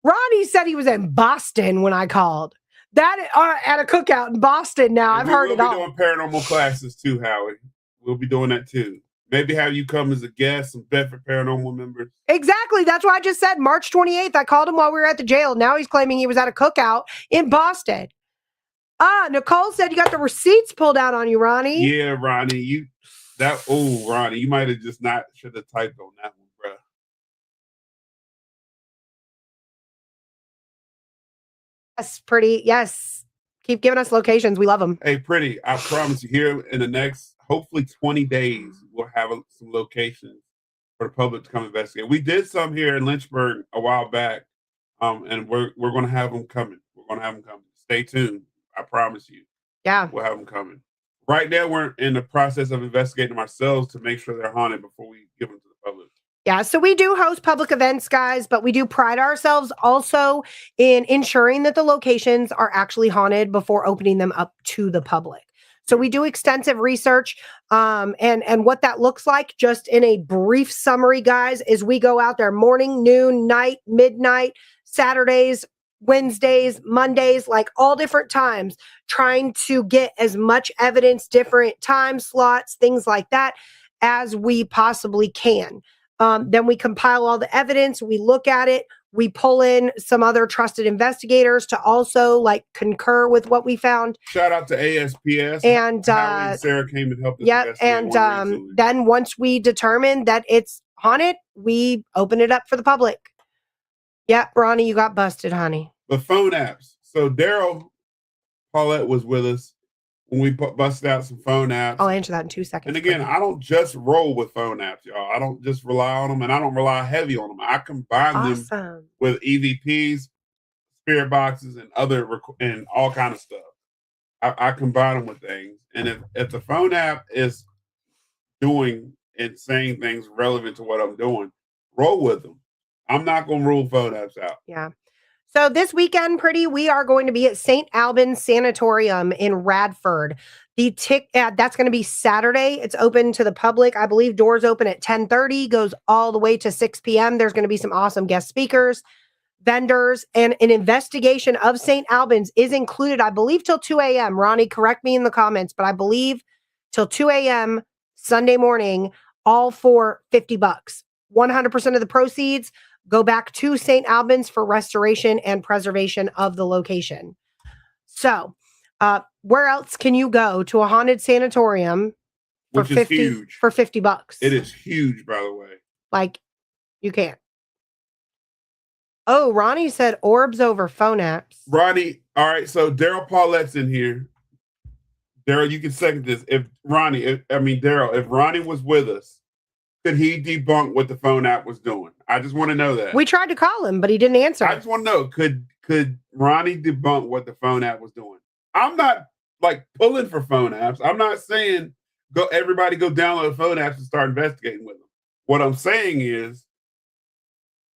Ronnie said he was in Boston when I called. That at a cookout in Boston now. I've heard it all. We'll be doing paranormal classes too, Howie. We'll be doing that too. Maybe have you come as a guest, some Bedford Paranormal members. Exactly. That's why I just said March 28th. I called him while we were at the jail. Now he's claiming he was at a cookout in Boston. Nicole said you got the receipts pulled out on you, Ronnie. Yeah, Ronnie. Ronnie, you might have just not should have typed on that one, bro. Yes, pretty. Yes. Keep giving us locations. We love them. Hey, pretty. I promise you here in the next, hopefully 20 days, we'll have some locations for the public to come investigate. We did some here in Lynchburg a while back, and we're going to have them coming. Stay tuned. I promise you. Yeah. We'll have them coming. Right now, we're in the process of investigating them ourselves to make sure they're haunted before we give them to the public. Yeah, so we do host public events, guys, but we do pride ourselves also in ensuring that the locations are actually haunted before opening them up to the public. So we do extensive research, and what that looks like, just in a brief summary, guys, is we go out there morning, noon, night, midnight, Saturdays, Wednesdays, Mondays, like all different times, trying to get as much evidence, different time slots, things like that, as we possibly can. Then we compile all the evidence. We look at it. We pull in some other trusted investigators to also like concur with what we found. Shout out to ASPS. And Howie and Sarah came and helped us. Yep. And then once we determine that it's haunted, we open it up for the public. Yep, Ronnie, you got busted, honey. The phone apps. So Daryl Paulette was with us when we busted out some phone apps. I'll answer that in 2 seconds. And again, I don't just roll with phone apps, y'all. I don't just rely on them, and I don't rely heavy on them. I combine them with EVPs, spirit boxes, and and all kind of stuff. I combine them with things. And if the phone app is doing and saying things relevant to what I'm doing, roll with them. I'm not going to rule phone apps out. Yeah. So this weekend, we are going to be at St. Albans Sanatorium in Radford. That's going to be Saturday. It's open to the public. I believe doors open at 10:30, goes all the way to 6 p.m. There's going to be some awesome guest speakers, vendors, and an investigation of St. Albans is included, I believe, till 2 a.m. Ronnie, correct me in the comments, but I believe till 2 a.m. Sunday morning, all for $50. 100% of the proceeds go back to St. Albans for restoration and preservation of the location. So, where else can you go to a haunted sanatorium for Which is huge. For $50? It is huge, by the way. Like, you can't. Oh, Ronnie said orbs over phone apps. Ronnie, all right. So Daryl Paulette's in here. Daryl, you can second this. If Ronnie was with us, could he debunk what the phone app was doing? I just want to know that. We tried to call him, but he didn't answer. I just want to know, could Ronnie debunk what the phone app was doing? I'm not like pulling for phone apps. I'm not saying everybody go download phone apps and start investigating with them. What I'm saying is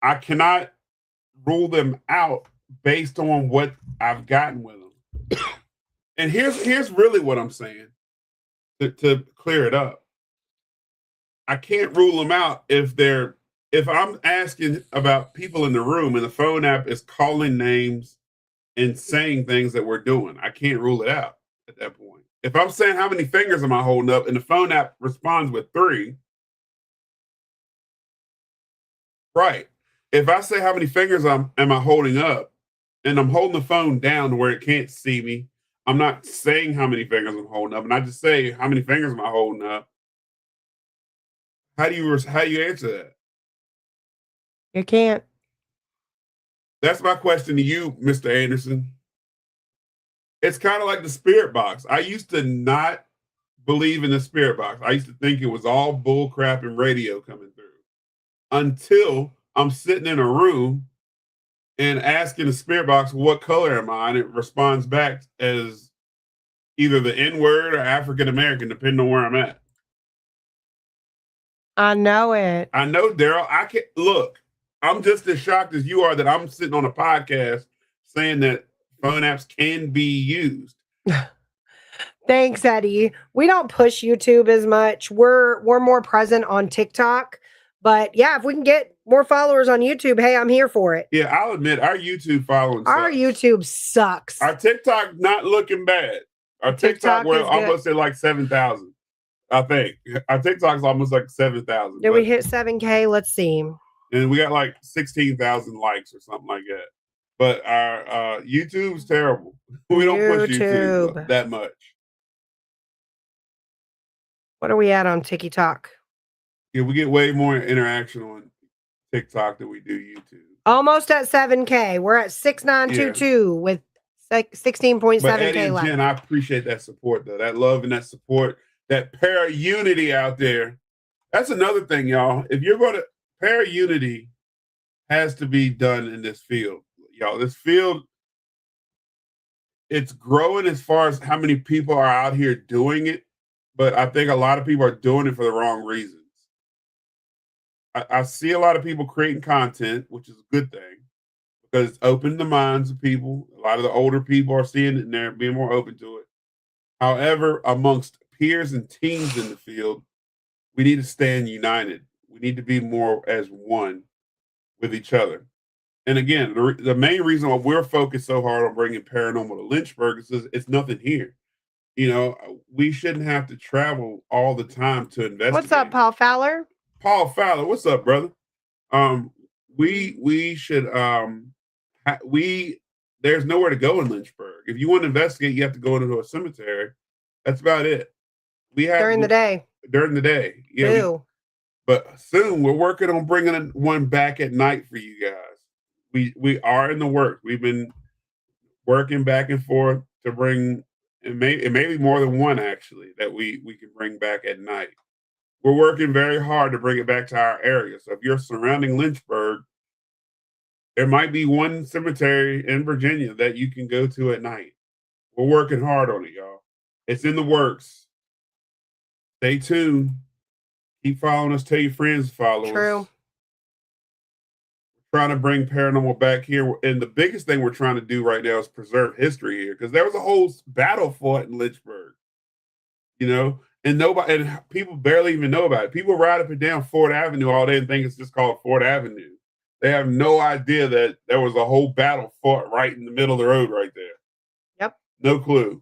I cannot rule them out based on what I've gotten with them. And here's really what I'm saying to clear it up. I can't rule them out if I'm asking about people in the room and the phone app is calling names and saying things that we're doing. I can't rule it out at that point. If I'm saying how many fingers am I holding up and the phone app responds with 3, right. If I say how many fingers am I holding up and I'm holding the phone down to where it can't see me, I'm not saying how many fingers I'm holding up, and I just say how many fingers am I holding up. How do you answer that? You can't. That's my question to you, Mr. Anderson. It's kind of like the spirit box. I used to not believe in the spirit box. I used to think it was all bull crap and radio coming through until I'm sitting in a room and asking the spirit box, what color am I? And it responds back as either the N-word or African American, depending on where I'm at. I know it. I know, Daryl. I can't look. I'm just as shocked as you are that I'm sitting on a podcast saying that phone apps can be used. Thanks, Eddie. We don't push YouTube as much. We're more present on TikTok. But yeah, if we can get more followers on YouTube, hey, I'm here for it. Yeah, I'll admit our YouTube following sucks. Our YouTube sucks. Our TikTok not looking bad. Our TikTok we're almost at like 7,000. I think our TikTok's almost like 7,000. Did we hit 7K? Let's see. And we got like 16,000 likes or something like that. But our YouTube's terrible. We don't push YouTube that much. What are we at on TikTok? Yeah, we get way more interaction on TikTok than we do YouTube. Almost at 7K. We're at 6922 with 16.7K left. Jen, I appreciate that support, though. That love and that support. That para-unity out there. That's another thing, y'all. If you're going to, para-unity has to be done in this field. Y'all, this field, it's growing as far as how many people are out here doing it. But I think a lot of people are doing it for the wrong reasons. I see a lot of people creating content, which is a good thing, because it's opened the minds of people. A lot of the older people are seeing it and they're being more open to it. However, amongst peers and teams in the field, we need to stand united. We need to be more as one with each other. And again, the main reason why we're focused so hard on bringing paranormal to Lynchburg is it's nothing here. You know, we shouldn't have to travel all the time to investigate. What's up, Paul Fowler? Paul Fowler, what's up, brother? We should there's nowhere to go in Lynchburg. If you want to investigate, you have to go into a cemetery. That's about it. We have During the day. During the day, yeah. But soon we're working on bringing one back at night for you guys. We are in the works. We've been working back and forth to bring, it may be more than one actually that we can bring back at night. We're working very hard to bring it back to our area. So if you're surrounding Lynchburg, there might be one cemetery in Virginia that you can go to at night. We're working hard on it, y'all. It's in the works. Stay tuned. Keep following us. Tell your friends to follow us. We're trying to bring paranormal back here. And the biggest thing we're trying to do right now is preserve history here, because there was a whole battle fought in Lynchburg, and people barely even know about it. People ride up and down Ford Avenue all day and think it's just called Ford Avenue. They have no idea that there was a whole battle fought right in the middle of the road right there. Yep. No clue.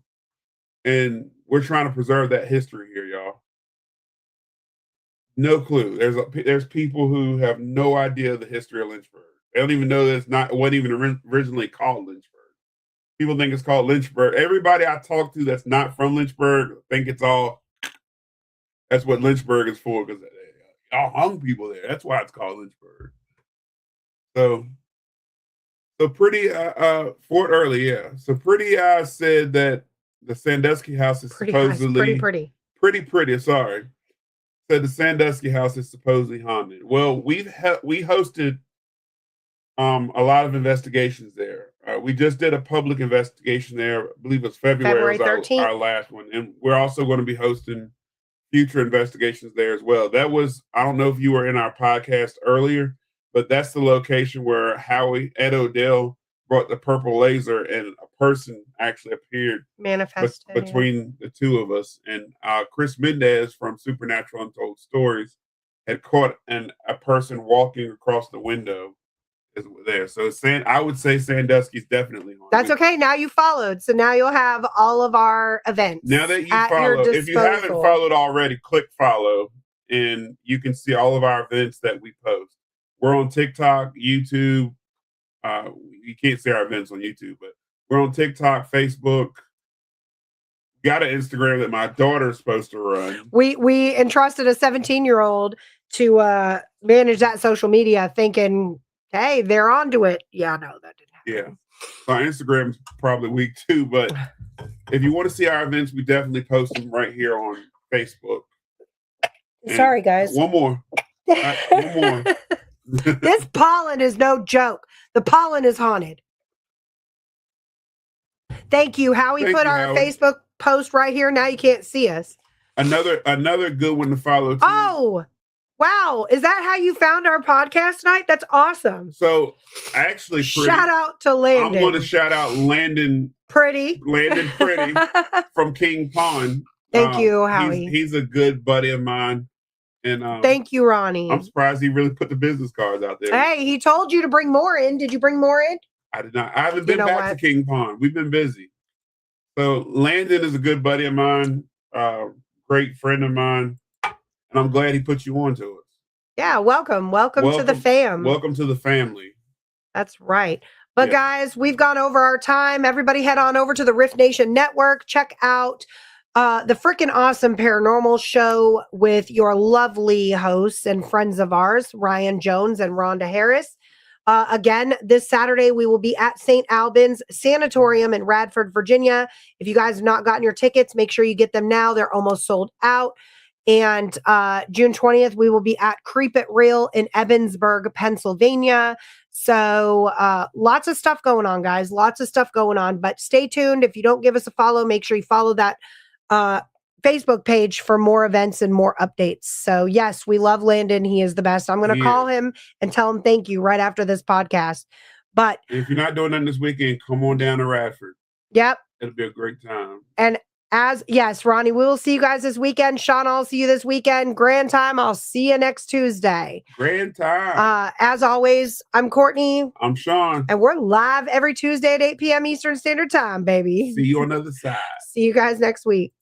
And we're trying to preserve that history here, y'all. No clue. There's people who have no idea the history of Lynchburg. They don't even know that it wasn't even originally called Lynchburg. People think it's called Lynchburg. Everybody I talk to that's not from Lynchburg think that's what Lynchburg is for, because y'all hung people there. That's why it's called Lynchburg. So Pretty Fort Early, yeah. So Pretty said that the Sandusky house is supposedly pretty. Sorry. Said the Sandusky house is supposedly haunted. Well, we hosted a lot of investigations there. We just did a public investigation there. I believe it was February 13th. Our last one, and we're also going to be hosting future investigations there as well. That was, I don't know if you were in our podcast earlier, but that's the location where Ed Odell brought the purple laser, and a person actually appeared between the two of us. And Chris Mendez from Supernatural Untold Stories had caught a person walking across the window there. So I would say Sandusky's definitely haunted. That's okay. Now you followed. So now you'll have all of our events. Now that you follow, if you haven't followed already, click follow, and you can see all of our events that we post. We're on TikTok, YouTube. You can't see our events on YouTube, but we're on TikTok, Facebook. Got an Instagram that my daughter's supposed to run. We entrusted a 17-year-old to manage that social media, thinking, hey, they're onto it. Yeah, no, that didn't happen. Yeah. So our Instagram's probably weak too, but if you want to see our events, we definitely post them right here on Facebook. Sorry, guys. One more. One more. This pollen is no joke. The pollen is haunted. Thank you, Howie. Put our Facebook post right here. Now you can't see us. Another good one to follow too. Oh, wow. Is that how you found our podcast tonight? That's awesome. So actually, shout out to Landon. I'm going to shout out Landon Pretty from King Pond. Thank you, Howie. He's a good buddy of mine. And thank you, Ronnie. I'm surprised he really put the business cards out there. Hey, he told you to bring more in. Did you bring more in? I did not. I haven't been back to King Pond. We've been busy. So Landon is a good buddy of mine, great friend of mine, and I'm glad he put you on to us. Yeah, welcome to the fam. Welcome to the family. That's right. But guys, we've gone over our time. Everybody head on over to the Riff Nation Network. Check out the freaking awesome paranormal show with your lovely hosts and friends of ours, Ryan Jones and Rhonda Harris. Again, this Saturday, we will be at St. Albans Sanatorium in Radford, Virginia. If you guys have not gotten your tickets, make sure you get them now. They're almost sold out. And June 20th, we will be at Creep It Real in Evansburg, Pennsylvania. So lots of stuff going on, guys. Lots of stuff going on. But stay tuned. If you don't give us a follow, make sure you follow that Facebook page for more events and more updates. So yes, we love Landon. He is the best. I'm going to call him and tell him thank you right after this podcast. But if you're not doing nothing this weekend, come on down to Radford. Yep. It'll be a great time. And yes, Ronnie, we will see you guys this weekend. Sean, I'll see you this weekend. Grand time. I'll see you next Tuesday. Grand time. As always, I'm Courtney. I'm Sean. And we're live every Tuesday at 8 p.m. Eastern Standard Time, baby. See you on the other side. See you guys next week.